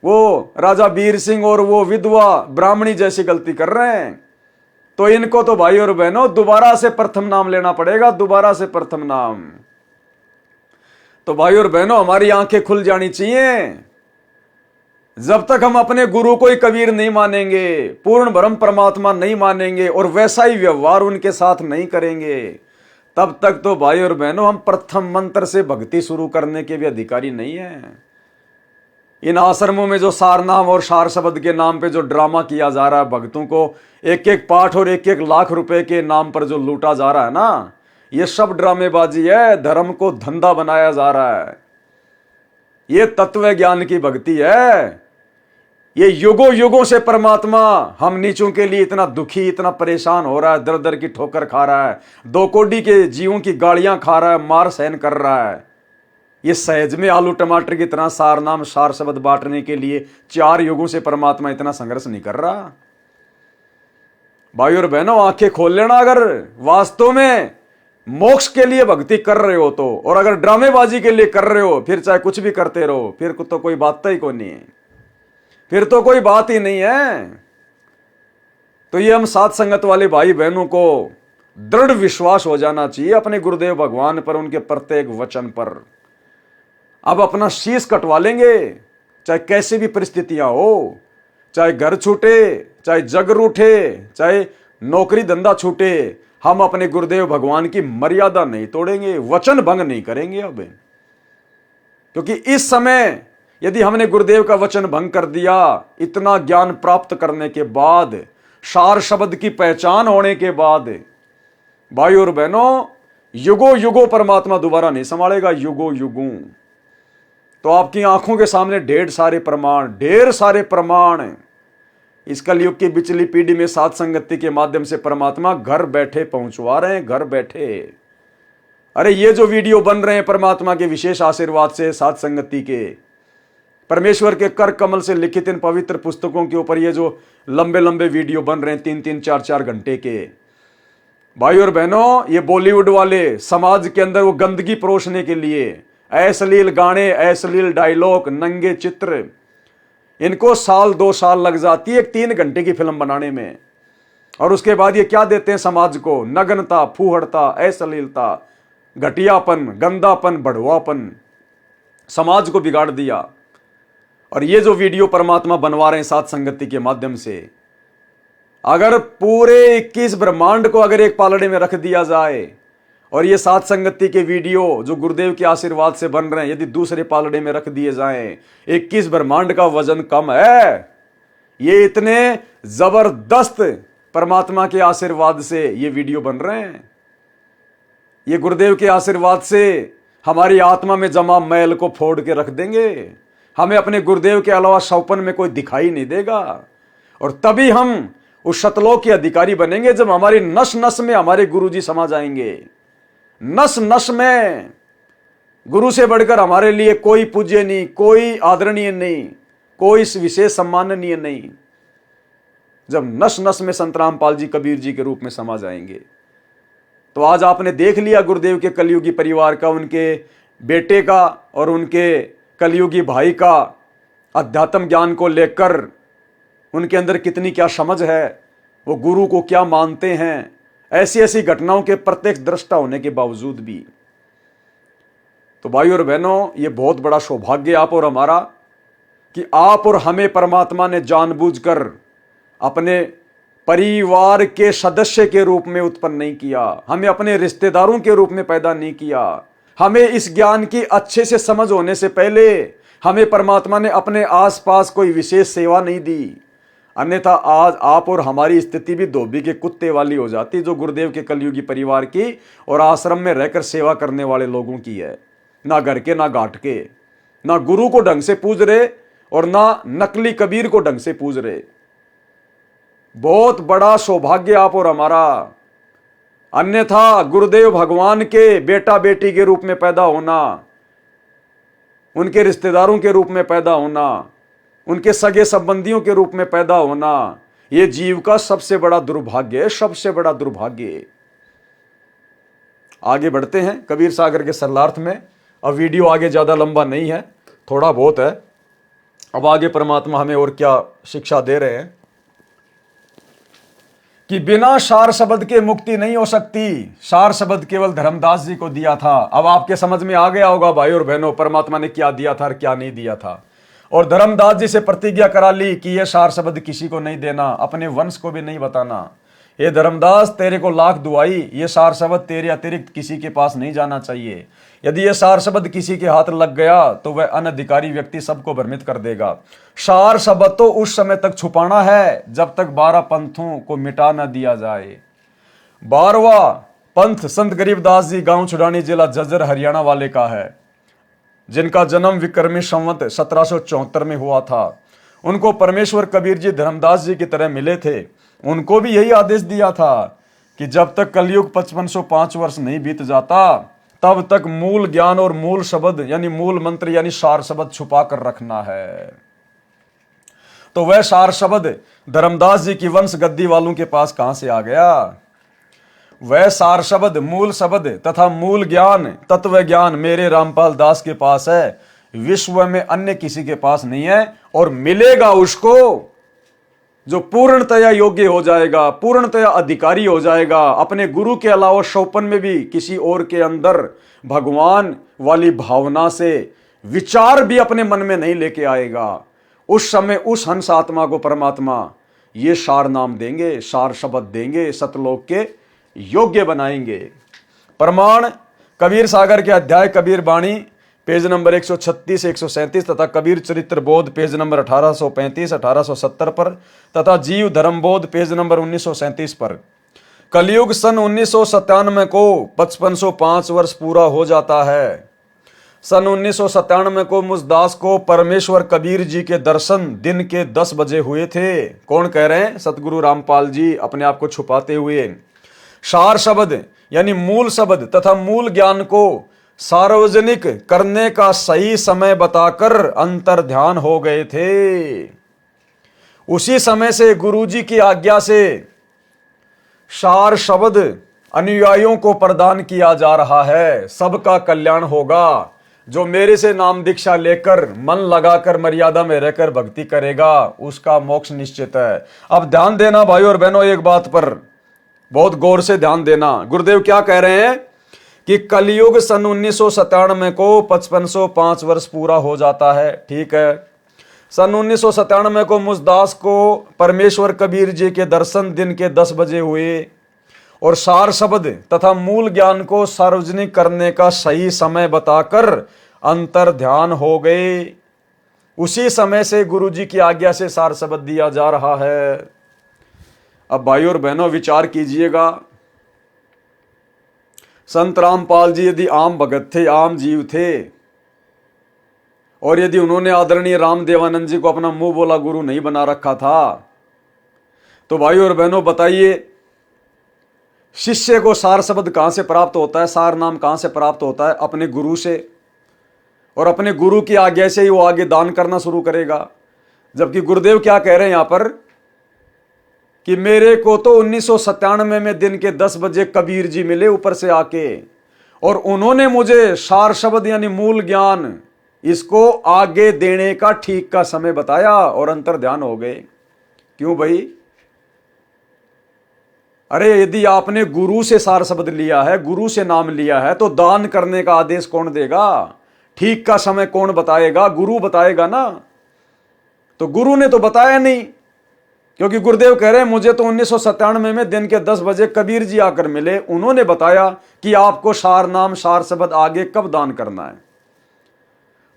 वो राजा बीर सिंह और वो विधवा ब्राह्मणी जैसी गलती कर रहे हैं। तो इनको तो भाई और बहनों दोबारा से प्रथम नाम लेना पड़ेगा, दोबारा से प्रथम नाम। तो भाई और बहनों, हमारी आंखें खुल जानी चाहिए। जब तक हम अपने गुरु को ही कबीर नहीं मानेंगे, पूर्ण ब्रह्म परमात्मा नहीं मानेंगे और वैसा ही व्यवहार उनके साथ नहीं करेंगे, तब तक तो भाई और बहनों हम प्रथम मंत्र से भक्ति शुरू करने के भी अधिकारी नहीं है। इन आश्रमों में जो सारनाम और सार शब्द के नाम पे जो ड्रामा किया जा रहा है, भक्तों को एक एक पाठ और एक एक लाख रुपए के नाम पर जो लूटा जा रहा है ना, ये सब ड्रामेबाजी है। धर्म को धंधा बनाया जा रहा है। ये तत्व ज्ञान की भक्ति है। ये युगों युगों से परमात्मा हम नीचों के लिए इतना दुखी, इतना परेशान हो रहा है, दर दर की ठोकर खा रहा है, 2 कोड़ी के जीवों की गालियां खा रहा है, मार सहन कर रहा है। ये सहज में आलू टमाटर की तरह सार नाम सार शब्द बांटने के लिए 4 युगों से परमात्मा इतना संघर्ष नहीं कर रहा। भाई और बहनों, आंखें खोल लेना अगर वास्तव में मोक्ष के लिए भक्ति कर रहे हो तो, और अगर ड्रामेबाजी के लिए कर रहे हो फिर चाहे कुछ भी करते रहो, फिर तो कोई बात ही कोई नहीं है, फिर तो कोई बात ही नहीं है। तो ये हम साथ संगत वाले भाई बहनों को दृढ़ विश्वास हो जाना चाहिए अपने गुरुदेव भगवान पर, उनके प्रत्येक वचन पर। अब अपना शीश कटवा लेंगे, चाहे कैसी भी परिस्थितियां हो, चाहे घर छूटे, चाहे जग रूठे, चाहे नौकरी धंधा छूटे, हम अपने गुरुदेव भगवान की मर्यादा नहीं तोड़ेंगे, वचन भंग नहीं करेंगे। अब क्योंकि इस समय यदि हमने गुरुदेव का वचन भंग कर दिया, इतना ज्ञान प्राप्त करने के बाद, सार शब्द की पहचान होने के बाद, भाई और बहनों, युगों युगों परमात्मा दोबारा नहीं संभालेगा, युगों युगों। तो आपकी आंखों के सामने ढेर सारे प्रमाण इस कलयुग की बिचली पीढ़ी में साथ संगति के माध्यम से परमात्मा घर बैठे पहुंचवा रहे हैं, घर बैठे। अरे ये जो वीडियो बन रहे हैं परमात्मा के विशेष आशीर्वाद से, साथ संगति के, परमेश्वर के कर कमल से लिखित इन पवित्र पुस्तकों के ऊपर ये जो लंबे लंबे वीडियो बन रहे हैं 3-3, 4-4 घंटे के, भाई और बहनों, ये बॉलीवुड वाले समाज के अंदर वो गंदगी परोसने के लिए अश्लील गाने, अश्लील डायलॉग, नंगे चित्र, इनको 1-2 साल लग जाती है एक 3 घंटे की फिल्म बनाने में। और उसके बाद ये क्या देते हैं समाज को? नग्नता, फूहड़ता, अश्लीलता, घटियापन, गंदापन, बढ़ुआपन, समाज को बिगाड़ दिया। और ये जो वीडियो परमात्मा बनवा रहे हैं साथ संगति के माध्यम से, अगर पूरे 21 ब्रह्मांड को अगर एक पालड़े में रख दिया जाए, और ये साथ संगति के वीडियो जो गुरुदेव के आशीर्वाद से बन रहे हैं यदि दूसरे पालड़े में रख दिए जाएं, 21 ब्रह्मांड का वजन कम है। ये इतने जबरदस्त परमात्मा के आशीर्वाद से ये वीडियो बन रहे हैं। ये गुरुदेव के आशीर्वाद से हमारी आत्मा में जमा मैल को फोड़ के रख देंगे। हमें अपने गुरुदेव के अलावा सौपन में कोई दिखाई नहीं देगा, और तभी हम उस शतलोक के अधिकारी बनेंगे जब हमारी नस नस में हमारे गुरुजी समा जाएंगे। नस नस में गुरु से बढ़कर हमारे लिए कोई पूज्य नहीं, कोई आदरणीय नहीं, कोई विशेष सम्माननीय नहीं। जब नस नस में संत रामपाल जी, कबीर जी के रूप में समा जाएंगे। तो आज आपने देख लिया गुरुदेव के कलयुगी परिवार का, उनके बेटे का और उनके कलयुगी भाई का अध्यात्म ज्ञान को लेकर उनके अंदर कितनी क्या समझ है, वो गुरु को क्या मानते हैं, ऐसी ऐसी घटनाओं के प्रत्यक्ष दृष्टा होने के बावजूद भी। तो भाई और बहनों, ये बहुत बड़ा सौभाग्य आप और हमारा कि आप और हमें परमात्मा ने जानबूझकर अपने परिवार के सदस्य के रूप में उत्पन्न नहीं किया, हमें अपने रिश्तेदारों के रूप में पैदा नहीं किया। हमें इस ज्ञान की अच्छे से समझ होने से पहले हमें परमात्मा ने अपने आसपास कोई विशेष सेवा नहीं दी, अन्यथा आज आप और हमारी स्थिति भी धोबी के कुत्ते वाली हो जाती, जो गुरुदेव के कलयुगी परिवार की और आश्रम में रहकर सेवा करने वाले लोगों की है। ना घर के, ना घाट के, ना गुरु को ढंग से पूज रहे और ना नकली कबीर को ढंग से पूज रहे। बहुत बड़ा सौभाग्य आप और हमारा। अन्यथा गुरुदेव भगवान के बेटा बेटी के रूप में पैदा होना, उनके रिश्तेदारों के रूप में पैदा होना, उनके सगे संबंधियों के रूप में पैदा होना, यह जीव का सबसे बड़ा दुर्भाग्य है, सबसे बड़ा दुर्भाग्य। आगे बढ़ते हैं कबीर सागर के सरलार्थ में। अब वीडियो आगे ज्यादा लंबा नहीं है, थोड़ा बहुत है। अब आगे परमात्मा हमें और क्या शिक्षा दे रहे हैं कि बिना सार शब्द के मुक्ति नहीं हो सकती। सार शब्द केवल धर्मदास जी को दिया था। अब आपके समझ में आ गया होगा भाई और बहनों, परमात्मा ने क्या दिया था और क्या नहीं दिया था। और धर्मदास जी से प्रतिज्ञा करा ली कि यह सार शब्द किसी को नहीं देना, अपने वंश को भी नहीं बताना। ये धर्मदास, तेरे को लाख दुआई, ये सार शब्द तेरे अतिरिक्त किसी के पास नहीं जाना चाहिए। यदि यह सार शब्द किसी के हाथ लग गया तो वह अनधिकारी व्यक्ति सबको भ्रमित कर देगा। सार शब्द तो उस समय तक छुपाना है जब तक 12 पंथों को मिटा न दिया जाए। 12वां पंथ संत गरीबदास जी गांव छुड़ानी, जिला झज्जर, हरियाणा वाले का है, जिनका जन्म विक्रमी संवत 1774 में हुआ था। उनको परमेश्वर कबीर जी धर्मदास जी की तरह मिले थे, उनको भी यही आदेश दिया था कि जब तक कलयुग 5505 वर्ष नहीं बीत जाता तब तक मूल ज्ञान और मूल शब्द यानी मूल मंत्र यानी सार शब्द छुपा कर रखना है। तो वह सार शब्द धर्मदास जी की वंश गद्दी वालों के पास कहां से आ गया? वह सार शब्द, मूल शब्द तथा मूल ज्ञान, तत्व ज्ञान मेरे रामपाल दास के पास है, विश्व में अन्य किसी के पास नहीं है। और मिलेगा उसको जो पूर्णतया योग्य हो जाएगा, पूर्णतया अधिकारी हो जाएगा, अपने गुरु के अलावा शौपन में भी किसी और के अंदर भगवान वाली भावना से विचार भी अपने मन में नहीं लेके आएगा। उस समय उस हंस आत्मा को परमात्मा ये सार नाम देंगे, सार शब्द देंगे, सतलोक के योग्य बनाएंगे। प्रमाण कबीर सागर के अध्याय कबीर बाणी पेज नंबर 136 137 तथा कबीर चरित्र बोध पेज नंबर 1835 1870 पर तथा जीव धर्म बोध पेज नंबर 1937 पर। कलयुग सन 1997 को 5505 वर्ष पूरा हो जाता है। सन 1997 को मुझदास को परमेश्वर कबीर जी के दर्शन दिन के 10 बजे हुए थे। कौन कह रहे हैं? सतगुरु रामपाल जी, अपने आप को छुपाते हुए। सार शब्द यानी मूल शब्द तथा मूल ज्ञान को सार्वजनिक करने का सही समय बताकर अंतर ध्यान हो गए थे। उसी समय से गुरुजी की आज्ञा से सार शब्द अनुयायियों को प्रदान किया जा रहा है। सबका कल्याण होगा। जो मेरे से नाम दीक्षा लेकर मन लगाकर मर्यादा में रहकर भक्ति करेगा उसका मोक्ष निश्चित है। अब ध्यान देना भाई और बहनों, एक बात पर बहुत गौर से ध्यान देना। गुरुदेव क्या कह रहे हैं कि कलयुग सन 1997 को 5505 वर्ष पूरा हो जाता है। ठीक है, सन 1997 को मुझदास को परमेश्वर कबीर जी के दर्शन दिन के 10 बजे हुए और सार शब्द तथा मूल ज्ञान को सार्वजनिक करने का सही समय बताकर अंतर ध्यान हो गए। उसी समय से गुरुजी की आज्ञा से सार शब्द दिया जा रहा है। अब भाई और बहनों विचार कीजिएगा, संत रामपाल जी यदि आम भगत थे, आम जीव थे, और यदि उन्होंने आदरणीय रामदेवानंद जी को अपना मुंह बोला गुरु नहीं बना रखा था, तो भाई और बहनों बताइए शिष्य को सार शब्द कहां से प्राप्त होता है? सार नाम कहां से प्राप्त होता है? अपने गुरु से। और अपने गुरु की आज्ञा से ही वो आगे दान करना शुरू करेगा। जबकि गुरुदेव क्या कह रहे हैं यहां पर कि मेरे को तो 1997 में दिन के 10 बजे कबीर जी मिले ऊपर से आके, और उन्होंने मुझे सार शब्द यानी मूल ज्ञान इसको आगे देने का ठीक का समय बताया और अंतर ध्यान हो गए। क्यों भाई? अरे यदि आपने गुरु से सार शब्द लिया है, गुरु से नाम लिया है, तो दान करने का आदेश कौन देगा? ठीक का समय कौन बताएगा? गुरु बताएगा ना। तो गुरु ने तो बताया नहीं, क्योंकि गुरुदेव कह रहे हैं मुझे तो 1997 में दिन के 10 बजे कबीर जी आकर मिले, उन्होंने बताया कि आपको सार नाम सार शब्द आगे कब दान करना है।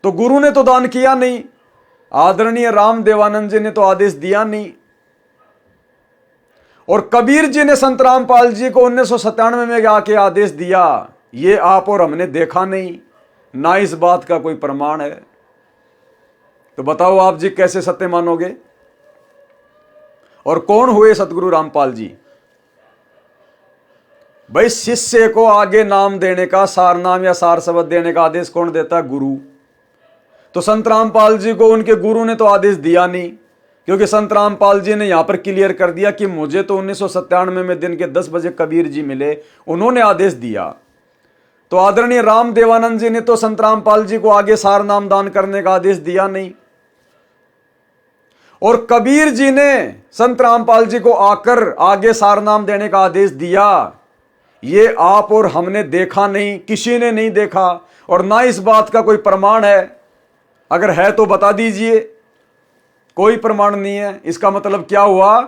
तो गुरु ने तो दान किया नहीं, आदरणीय रामदेवानंद जी ने तो आदेश दिया नहीं, और कबीर जी ने संत रामपाल जी को 1997 में आके आदेश दिया, ये आप और हमने देखा नहीं, ना इस बात का कोई प्रमाण है। तो बताओ आप जी कैसे सत्य मानोगे? और कौन हुए सतगुरु रामपाल जी? भाई शिष्य को आगे नाम देने का, सार नाम या सार शब्द देने का आदेश कौन देता? गुरु। तो संत रामपाल जी को उनके गुरु ने तो आदेश दिया नहीं, क्योंकि संत रामपाल जी ने यहां पर क्लियर कर दिया कि मुझे तो 1997 में दिन के 10 बजे कबीर जी मिले, उन्होंने आदेश दिया। तो आदरणीय रामदेवानंद जी ने तो संत रामपाल जी को आगे सार नाम दान करने का आदेश दिया नहीं, और कबीर जी ने संत रामपाल जी को आकर आगे सार नाम देने का आदेश दिया। ये आप और हमने देखा नहीं, किसी ने नहीं देखा, और ना इस बात का कोई प्रमाण है। अगर है तो बता दीजिए। कोई प्रमाण नहीं है। इसका मतलब क्या हुआ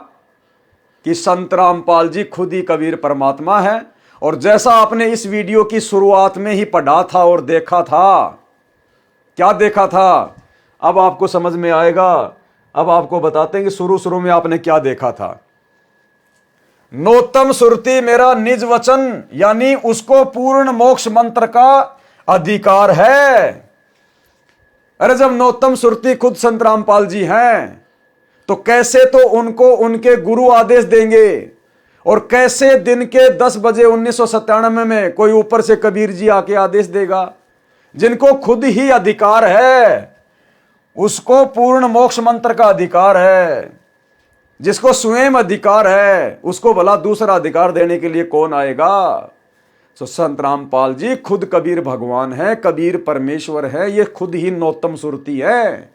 कि संत रामपाल जी खुद ही कबीर परमात्मा है। और जैसा आपने इस वीडियो की शुरुआत में ही पढ़ा था और देखा था, क्या देखा था, अब आपको समझ में आएगा। अब आपको बताते हैं कि शुरू में आपने क्या देखा था। नोत्तम सुरति मेरा निज वचन, यानी उसको पूर्ण मोक्ष मंत्र का अधिकार है। अरे जब नोत्तम सुरति खुद संत रामपाल जी हैं, तो कैसे तो उनको उनके गुरु आदेश देंगे, और कैसे दिन के 10 बजे 1997 में कोई ऊपर से कबीर जी आके आदेश देगा। जिनको खुद ही अधिकार है, उसको पूर्ण मोक्ष मंत्र का अधिकार है, जिसको स्वयं अधिकार है, उसको भला दूसरा अधिकार देने के लिए कौन आएगा। तो संत रामपाल जी खुद कबीर भगवान है, कबीर परमेश्वर है, ये खुद ही नौतम सुरती है।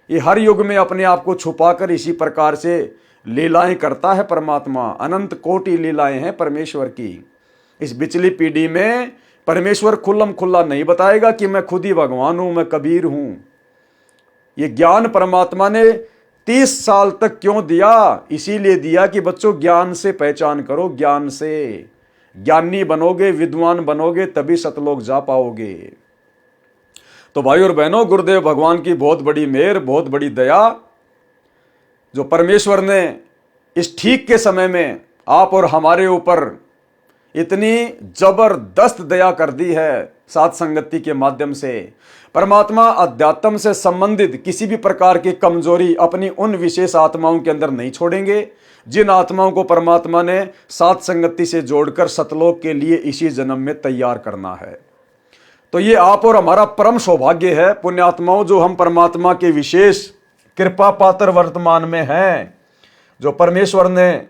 ये हर युग में अपने आप को छुपाकर इसी प्रकार से लीलाएं करता है परमात्मा। अनंत कोटि लीलाएं हैं परमेश्वर की। इस पिछली पीढ़ी में परमेश्वर खुल्लम खुल्ला नहीं बताएगा कि मैं खुद ही भगवान हूं, मैं कबीर हूं। ये ज्ञान परमात्मा ने 30 साल तक क्यों दिया? इसीलिए दिया कि बच्चों ज्ञान से पहचान करो, ज्ञान से ज्ञानी बनोगे, विद्वान बनोगे, तभी सतलोक जा पाओगे। तो भाई और बहनों, गुरुदेव भगवान की बहुत बड़ी मेहर, बहुत बड़ी दया, जो परमेश्वर ने इस ठीक के समय में आप और हमारे ऊपर इतनी जबरदस्त दया कर दी है साथ संगति के माध्यम से। परमात्मा अध्यात्म से संबंधित किसी भी प्रकार की कमजोरी अपनी उन विशेष आत्माओं के अंदर नहीं छोड़ेंगे, जिन आत्माओं को परमात्मा ने साथ संगति से जोड़कर सतलोक के लिए इसी जन्म में तैयार करना है। तो ये आप और हमारा परम सौभाग्य है पुण्यात्माओं, जो हम परमात्मा के विशेष कृपा पात्र वर्तमान में हैं, जो परमेश्वर ने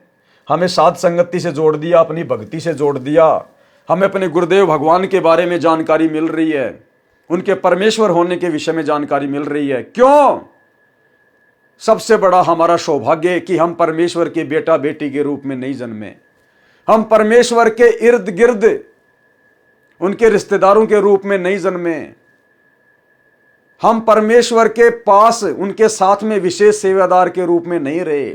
हमें साथ संगति से जोड़ दिया, अपनी भक्ति से जोड़ दिया। हमें अपने गुरुदेव भगवान के बारे में जानकारी मिल रही है, उनके परमेश्वर होने के विषय में जानकारी मिल रही है। क्यों? सबसे बड़ा हमारा सौभाग्य कि हम परमेश्वर के बेटा बेटी के रूप में नहीं जन्मे, हम परमेश्वर के इर्द गिर्द उनके रिश्तेदारों के रूप में नहीं जन्मे, हम परमेश्वर के पास उनके साथ में विशेष सेवादार के रूप में नहीं रहे।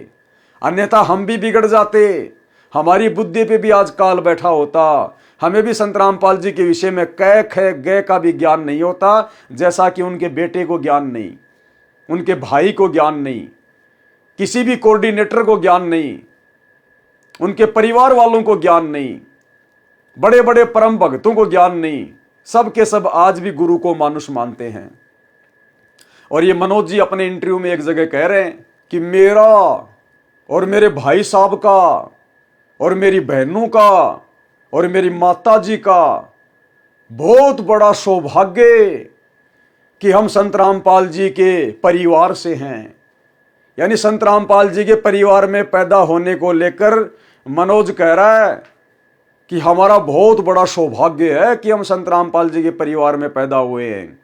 अन्यथा हम भी बिगड़ जाते, हमारी बुद्धि पे भी आज काल बैठा होता, हमें भी संत रामपाल जी के विषय में कै खे गए का भी ज्ञान नहीं होता, जैसा कि उनके बेटे को ज्ञान नहीं, उनके भाई को ज्ञान नहीं, किसी भी कोऑर्डिनेटर को ज्ञान नहीं, उनके परिवार वालों को ज्ञान नहीं, बड़े बड़े परम भक्तों को ज्ञान नहीं। सब के सब आज भी गुरु को मानुष मानते हैं। और ये मनोज जी अपने इंटरव्यू में एक जगह कह रहे हैं कि मेरा और मेरे भाई साहब का और मेरी बहनों का और मेरी माता जी का बहुत बड़ा सौभाग्य कि हम संत रामपाल जी के परिवार से हैं। यानी संत रामपाल जी के परिवार में पैदा होने को लेकर मनोज कह रहा है कि हमारा बहुत बड़ा सौभाग्य है कि हम संत रामपाल जी के परिवार में पैदा हुए हैं।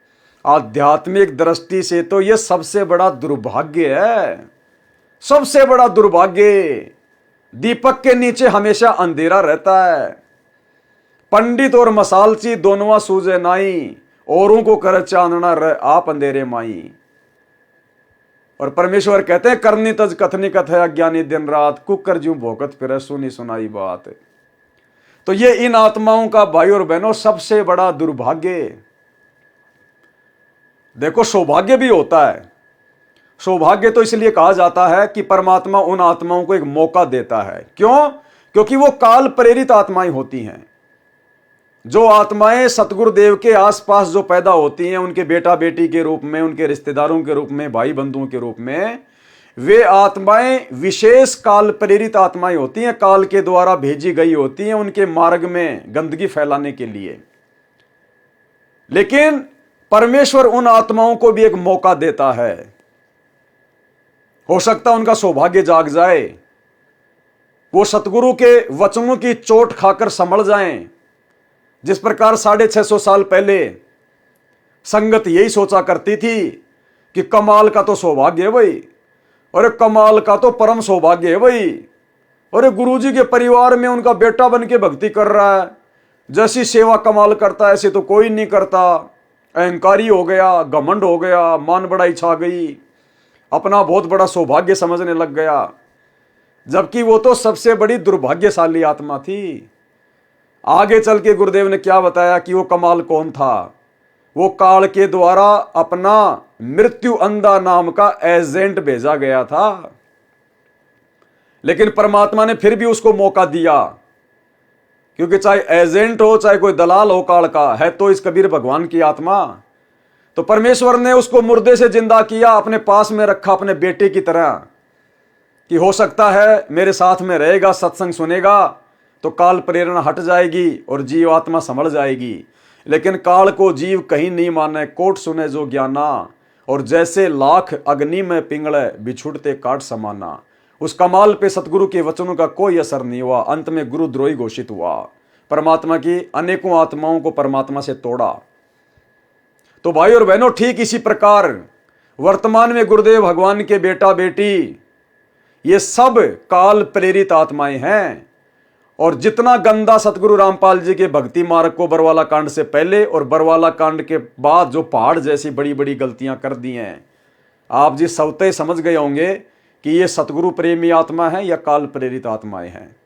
आध्यात्मिक दृष्टि से तो यह सबसे बड़ा दुर्भाग्य है, सबसे बड़ा दुर्भाग्य। दीपक के नीचे हमेशा अंधेरा रहता है। पंडित और मसालची दोनों सूझे नाई, औरों को कर चांदना रह आप अंधेरे माई। और परमेश्वर कहते हैं करनी तज कथनी कथ है अज्ञानी दिन रात, कुकर ज्यों भोकत फिर सुनी सुनाई बात। तो ये इन आत्माओं का भाई और बहनों सबसे बड़ा दुर्भाग्य। देखो सौभाग्य भी होता है, सौभाग्य तो इसलिए कहा जाता है कि परमात्मा उन आत्माओं को एक मौका देता है। क्यों? क्योंकि वो काल प्रेरित आत्माएं होती हैं। जो आत्माएं सतगुरुदेव के आसपास जो पैदा होती हैं, उनके बेटा बेटी के रूप में, उनके रिश्तेदारों के रूप में, भाई बंधुओं के रूप में, वे आत्माएं विशेष काल प्रेरित आत्माएं होती हैं, काल के द्वारा भेजी गई होती हैं उनके मार्ग में गंदगी फैलाने के लिए। लेकिन परमेश्वर उन आत्माओं को भी एक मौका देता है। हो सकता है उनका सौभाग्य जाग जाए, वो सतगुरु के वचनों की चोट खाकर संभल जाएं। जिस प्रकार 650 साल पहले संगत यही सोचा करती थी कि कमाल का तो सौभाग्य है भाई, अरे कमाल का तो परम सौभाग्य है भाई, अरे गुरुजी के परिवार में उनका बेटा बन के भक्ति कर रहा है, जैसी सेवा कमाल करता है ऐसे तो कोई नहीं करता। अहंकारी हो गया, घमंड हो गया, मान बढ़ाई छा गई, अपना बहुत बड़ा सौभाग्य समझने लग गया, जबकि वो तो सबसे बड़ी दुर्भाग्यशाली आत्मा थी। आगे चल के गुरुदेव ने क्या बताया कि वो कमाल कौन था? वो काल के द्वारा अपना मृत्यु अंधा नाम का एजेंट भेजा गया था। लेकिन परमात्मा ने फिर भी उसको मौका दिया, क्योंकि चाहे एजेंट हो चाहे कोई दलाल हो काल का, है तो इस कबीर भगवान की आत्मा। तो परमेश्वर ने उसको मुर्दे से जिंदा किया, अपने पास में रखा अपने बेटे की तरह, कि हो सकता है मेरे साथ में रहेगा, सत्संग सुनेगा तो काल प्रेरणा हट जाएगी और जीव आत्मा संभल जाएगी। लेकिन काल को जीव कहीं नहीं माने, कोट सुने जो ज्ञाना, और जैसे लाख अग्नि में पिंगले बिछुड़ते काट समाना। उस कमाल पे सतगुरु के वचनों का कोई असर नहीं हुआ, अंत में गुरुद्रोही घोषित हुआ। परमात्मा की अनेकों आत्माओं को परमात्मा से तोड़ा। तो भाई और बहनों, ठीक इसी प्रकार वर्तमान में गुरुदेव भगवान के बेटा बेटी ये सब काल प्रेरित आत्माएं हैं। और जितना गंदा सतगुरु रामपाल जी के भक्ति मार्ग को बरवाला कांड से पहले और बरवाला कांड के बाद जो पहाड़ जैसी बड़ी बड़ी गलतियां कर दी हैं, आप जी सवते समझ गए होंगे कि ये सतगुरु प्रेमी आत्मा है या काल प्रेरित आत्माएं हैं।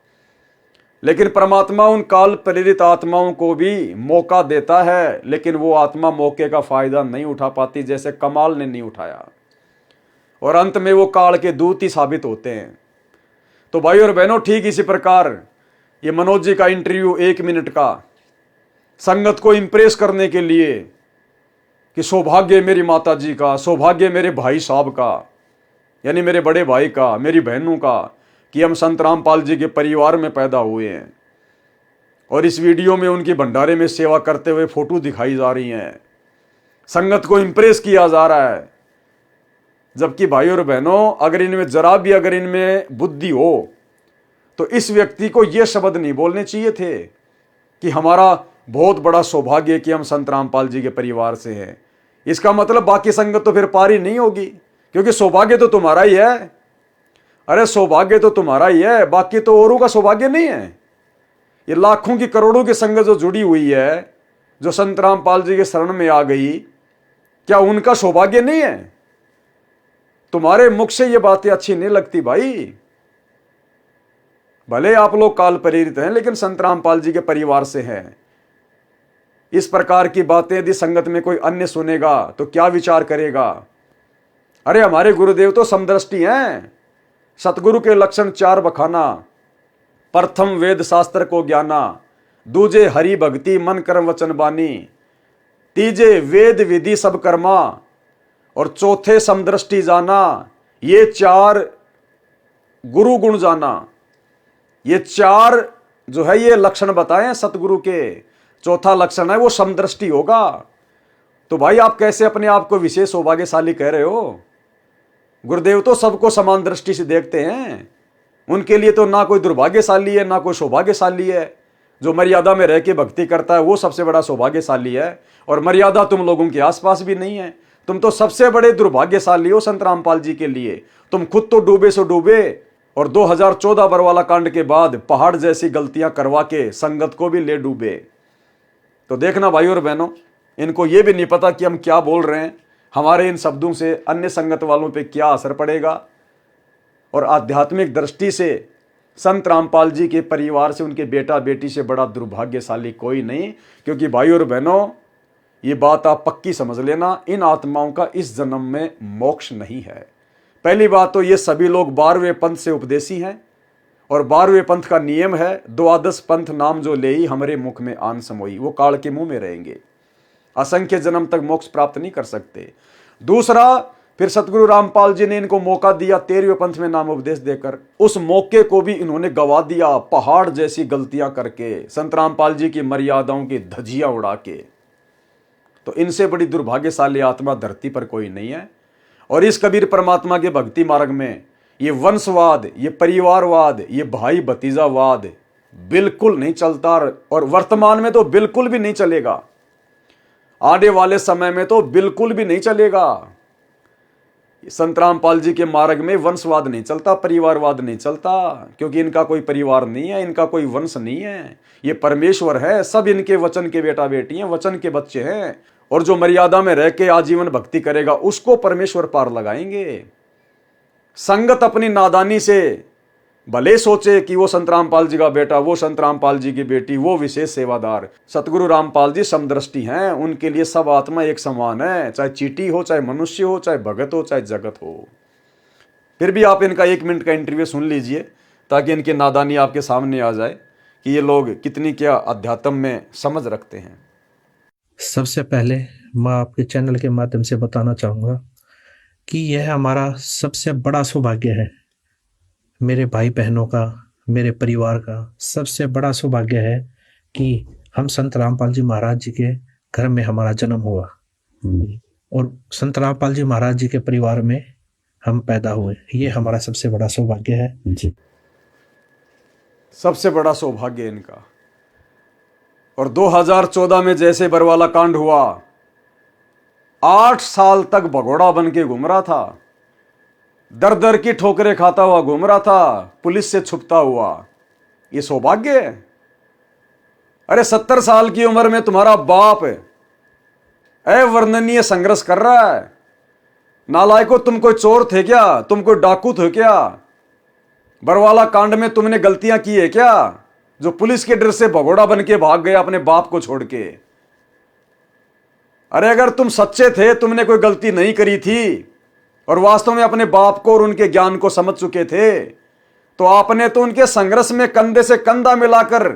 लेकिन परमात्मा उन काल प्रेरित आत्माओं को भी मौका देता है, लेकिन वो आत्मा मौके का फायदा नहीं उठा पाती, जैसे कमाल ने नहीं उठाया, और अंत में वो काल के दूत ही साबित होते हैं। तो भाई और बहनों, ठीक इसी प्रकार ये मनोज जी का इंटरव्यू 1 मिनट का संगत को इंप्रेस करने के लिए कि सौभाग्य मेरी माता जी का, सौभाग्य मेरे भाई साहब का, यानी मेरे बड़े भाई का, मेरी बहनों का, कि हम संत रामपाल जी के परिवार में पैदा हुए हैं। और इस वीडियो में उनकी भंडारे में सेवा करते हुए फोटो दिखाई जा रही हैं, संगत को इंप्रेस किया जा रहा है। जबकि भाई और बहनों, अगर इनमें जरा भी अगर इनमें बुद्धि हो तो इस व्यक्ति को ये शब्द नहीं बोलने चाहिए थे कि हमारा बहुत बड़ा सौभाग्य कि हम संत रामपाल जी के परिवार से हैं। इसका मतलब बाकी संगत तो फिर पारी नहीं होगी, क्योंकि सौभाग्य तो तुम्हारा ही है। अरे सौभाग्य तो तुम्हारा ही है, बाकी तो औरों का सौभाग्य नहीं है। ये लाखों की करोड़ों की संगत जो जुड़ी हुई है, जो संत रामपाल जी के शरण में आ गई, क्या उनका सौभाग्य नहीं है? तुम्हारे मुख से ये बातें अच्छी नहीं लगती भाई। भले आप लोग काल प्रेरित हैं, लेकिन संत रामपाल जी के परिवार से हैं। इस प्रकार की बातें यदि संगत में कोई अन्य सुनेगा तो क्या विचार करेगा? अरे हमारे गुरुदेव तो समदृष्टि हैं। सतगुरु के लक्षण 4 बखाना। प्रथम वेद शास्त्र को ज्ञाना, दूजे हरि भक्ति मन कर्म वचन बानी, तीजे वेद विधि सब कर्मा, और चौथे समदृष्टि जाना। ये 4 गुरु गुण जाना। ये 4 जो है ये लक्षण बताए सतगुरु के। चौथा लक्षण है वो समदृष्टि होगा। तो भाई आप कैसे अपने आप को विशेष सौभाग्यशाली कह रहे हो? गुरुदेव तो सबको समान दृष्टि से देखते हैं। उनके लिए तो ना कोई दुर्भाग्यशाली है ना कोई सौभाग्यशाली है। जो मर्यादा में रह के भक्ति करता है वो सबसे बड़ा सौभाग्यशाली है। और मर्यादा तुम लोगों के आसपास भी नहीं है। तुम तो सबसे बड़े दुर्भाग्यशाली हो संत रामपाल जी के लिए। तुम खुद तो डूबे सो डूबे, और 2014 बरवाला कांड के बाद पहाड़ जैसी गलतियां करवा के संगत को भी ले डूबे। तो देखना भाई और बहनों, इनको ये भी नहीं पता कि हम क्या बोल रहे हैं। हमारे इन शब्दों से अन्य संगत वालों पे क्या असर पड़ेगा। और आध्यात्मिक दृष्टि से संत रामपाल जी के परिवार से, उनके बेटा बेटी से बड़ा दुर्भाग्यशाली कोई नहीं। क्योंकि भाई और बहनों, ये बात आप पक्की समझ लेना, इन आत्माओं का इस जन्म में मोक्ष नहीं है। पहली बात तो ये सभी लोग 12वें पंथ से उपदेशी हैं, और 12वें पंथ का नियम है, द्वादश पंथ नाम जो ले ही हमारे मुख में आन समोई। वो काल के मुंह में रहेंगे, असंख्य जन्म तक मोक्ष प्राप्त नहीं कर सकते। दूसरा, फिर सतगुरु रामपाल जी ने इनको मौका दिया 13वें पंथ में नाम उपदेश देकर। उस मौके को भी इन्होंने गवा दिया पहाड़ जैसी गलतियां करके, संत रामपाल जी की मर्यादाओं की धज्जियां उड़ा के। तो इनसे बड़ी दुर्भाग्यशाली आत्मा धरती पर कोई नहीं है। और इस कबीर परमात्मा के भक्ति मार्ग में ये वंशवाद, ये परिवारवाद, ये भाई भतीजावाद बिल्कुल नहीं चलता, और वर्तमान में तो बिल्कुल भी नहीं चलेगा। आने वाले समय में तो बिल्कुल भी नहीं चलेगा। संत रामपाल जी के मार्ग में वंशवाद नहीं चलता, परिवारवाद नहीं चलता, क्योंकि इनका कोई परिवार नहीं है, इनका कोई वंश नहीं है। ये परमेश्वर है, सब इनके वचन के बेटा बेटी हैं, वचन के बच्चे हैं। और जो मर्यादा में रह के आजीवन भक्ति करेगा उसको परमेश्वर पार लगाएंगे। संगत अपनी नादानी से भले सोचे कि वो संत रामपाल जी का बेटा, वो संत रामपाल जी की बेटी, वो विशेष सेवादार। सतगुरु रामपाल जी समदृष्टि हैं, उनके लिए सब आत्मा एक समान है, चाहे चींटी हो, चाहे मनुष्य हो, चाहे भगत हो, चाहे जगत हो। फिर भी आप इनका 1 मिनट का इंटरव्यू सुन लीजिए, ताकि इनकी नादानी आपके सामने आ जाए कि ये लोग कितनी क्या अध्यात्म में समझ रखते हैं। सबसे पहले मैं आपके चैनल के माध्यम से बताना चाहूँगा कि यह हमारा सबसे बड़ा सौभाग्य है मेरे भाई बहनों का, मेरे परिवार का सबसे बड़ा सौभाग्य है कि हम संत रामपाल जी महाराज जी के घर में हमारा जन्म हुआ और संत रामपाल जी महाराज जी के परिवार में हम पैदा हुए। ये हमारा सबसे बड़ा सौभाग्य है जी। सबसे बड़ा सौभाग्य इनका। और 2014 में जैसे बरवाला कांड हुआ, 8 साल तक भगोड़ा बन के घूम रहा था, दर दर की ठोकरें खाता हुआ घूम रहा था, पुलिस से छुपता हुआ। ये सौभाग्य है? अरे 70 साल की उम्र में तुम्हारा बाप अवर्णनीय संघर्ष कर रहा है। नालायको, तुम कोई चोर थे क्या? तुम कोई डाकू थे क्या? बरवाला कांड में तुमने गलतियां की है क्या, जो पुलिस के डर से भगोड़ा बन के भाग गया अपने बाप को छोड़ के? अरे अगर तुम सच्चे थे, तुमने कोई गलती नहीं करी थी और वास्तव में अपने बाप को और उनके ज्ञान को समझ चुके थे, तो आपने तो उनके संघर्ष में कंधे से कंधा मिलाकर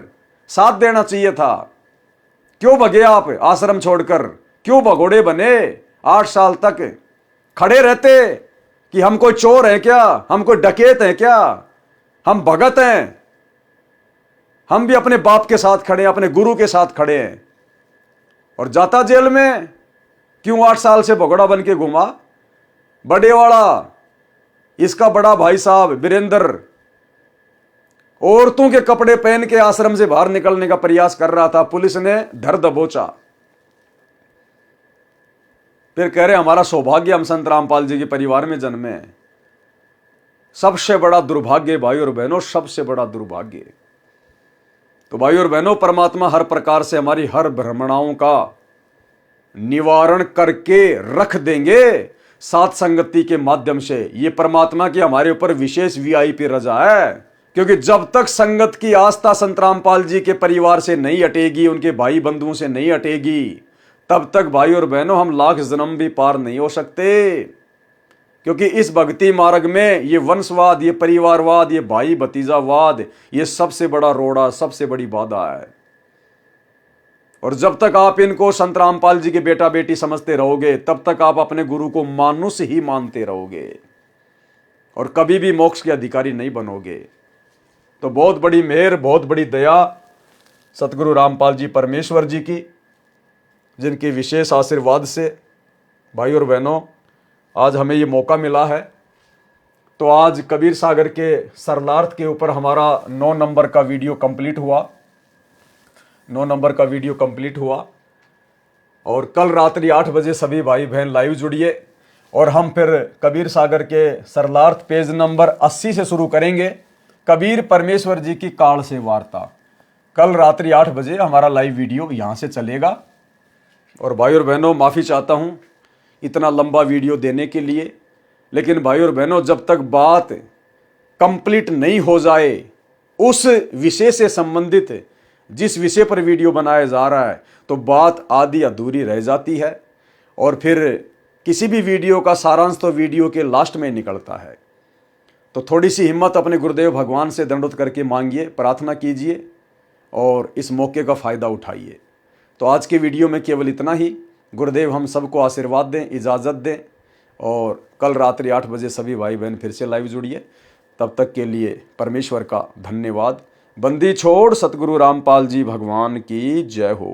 साथ देना चाहिए था। क्यों भगे आप आश्रम छोड़कर? क्यों भगोड़े बने? 8 साल तक खड़े रहते कि हम कोई चोर हैं क्या, हम कोई डकैत हैं क्या, हम भगत हैं, हम भी अपने बाप के साथ खड़े हैं, अपने गुरु के साथ खड़े हैं। और जाता जेल में क्यों 8 साल से भगोड़ा बन के घूमा? बड़े वाला, इसका बड़ा भाई साहब वीरेंद्र औरतों के कपड़े पहन के आश्रम से बाहर निकलने का प्रयास कर रहा था, पुलिस ने धर दबोचा। फिर कह रहे हमारा सौभाग्य, हम संत रामपाल जी के परिवार में जन्मे हैं। सबसे बड़ा दुर्भाग्य भाई और बहनों, सबसे बड़ा दुर्भाग्य। तो भाई और बहनों, परमात्मा हर प्रकार से हमारी हर भ्रमणाओं का निवारण करके रख देंगे साथ संगति के माध्यम से। ये परमात्मा की हमारे ऊपर विशेष वीआईपी रजा है, क्योंकि जब तक संगत की आस्था संत रामपाल जी के परिवार से नहीं हटेगी, उनके भाई बंधुओं से नहीं हटेगी, तब तक भाई और बहनों हम लाख जन्म भी पार नहीं हो सकते। क्योंकि इस भक्ति मार्ग में ये वंशवाद, ये परिवारवाद, ये भाई भतीजावाद, ये सबसे बड़ा रोड़ा, सबसे बड़ी बाधा है। और जब तक आप इनको संत रामपाल जी के बेटा बेटी समझते रहोगे, तब तक आप अपने गुरु को मानुष ही मानते रहोगे और कभी भी मोक्ष के अधिकारी नहीं बनोगे। तो बहुत बड़ी मेहर, बहुत बड़ी दया सतगुरु रामपाल जी परमेश्वर जी की, जिनके विशेष आशीर्वाद से भाई और बहनों आज हमें ये मौका मिला है। तो आज कबीर सागर के सरलार्थ के ऊपर हमारा 9 नंबर का वीडियो कंप्लीट हुआ। 9 नंबर का वीडियो कंप्लीट हुआ और कल रात्रि 8 बजे सभी भाई बहन लाइव जुड़िए और हम फिर कबीर सागर के सरलार्थ पेज नंबर 80 से शुरू करेंगे, कबीर परमेश्वर जी की काल से वार्ता। कल रात्रि 8 बजे हमारा लाइव वीडियो यहाँ से चलेगा। और भाई और बहनों, माफ़ी चाहता हूँ इतना लंबा वीडियो देने के लिए, लेकिन भाई और बहनों, जब तक बात कंप्लीट नहीं हो जाए उस विषय से संबंधित जिस विषय पर वीडियो बनाया जा रहा है, तो बात आधी अधूरी रह जाती है और फिर किसी भी वीडियो का सारांश तो वीडियो के लास्ट में निकलता है। तो थोड़ी सी हिम्मत अपने गुरुदेव भगवान से दंडवत करके मांगिए, प्रार्थना कीजिए और इस मौके का फ़ायदा उठाइए। तो आज के वीडियो में केवल इतना ही। गुरुदेव हम सबको आशीर्वाद दें, इजाज़त दें और कल रात्रि 8 बजे सभी भाई बहन फिर से लाइव जुड़िए। तब तक के लिए परमेश्वर का धन्यवाद। बंदी छोड़ सतगुरु रामपाल जी भगवान की जय हो।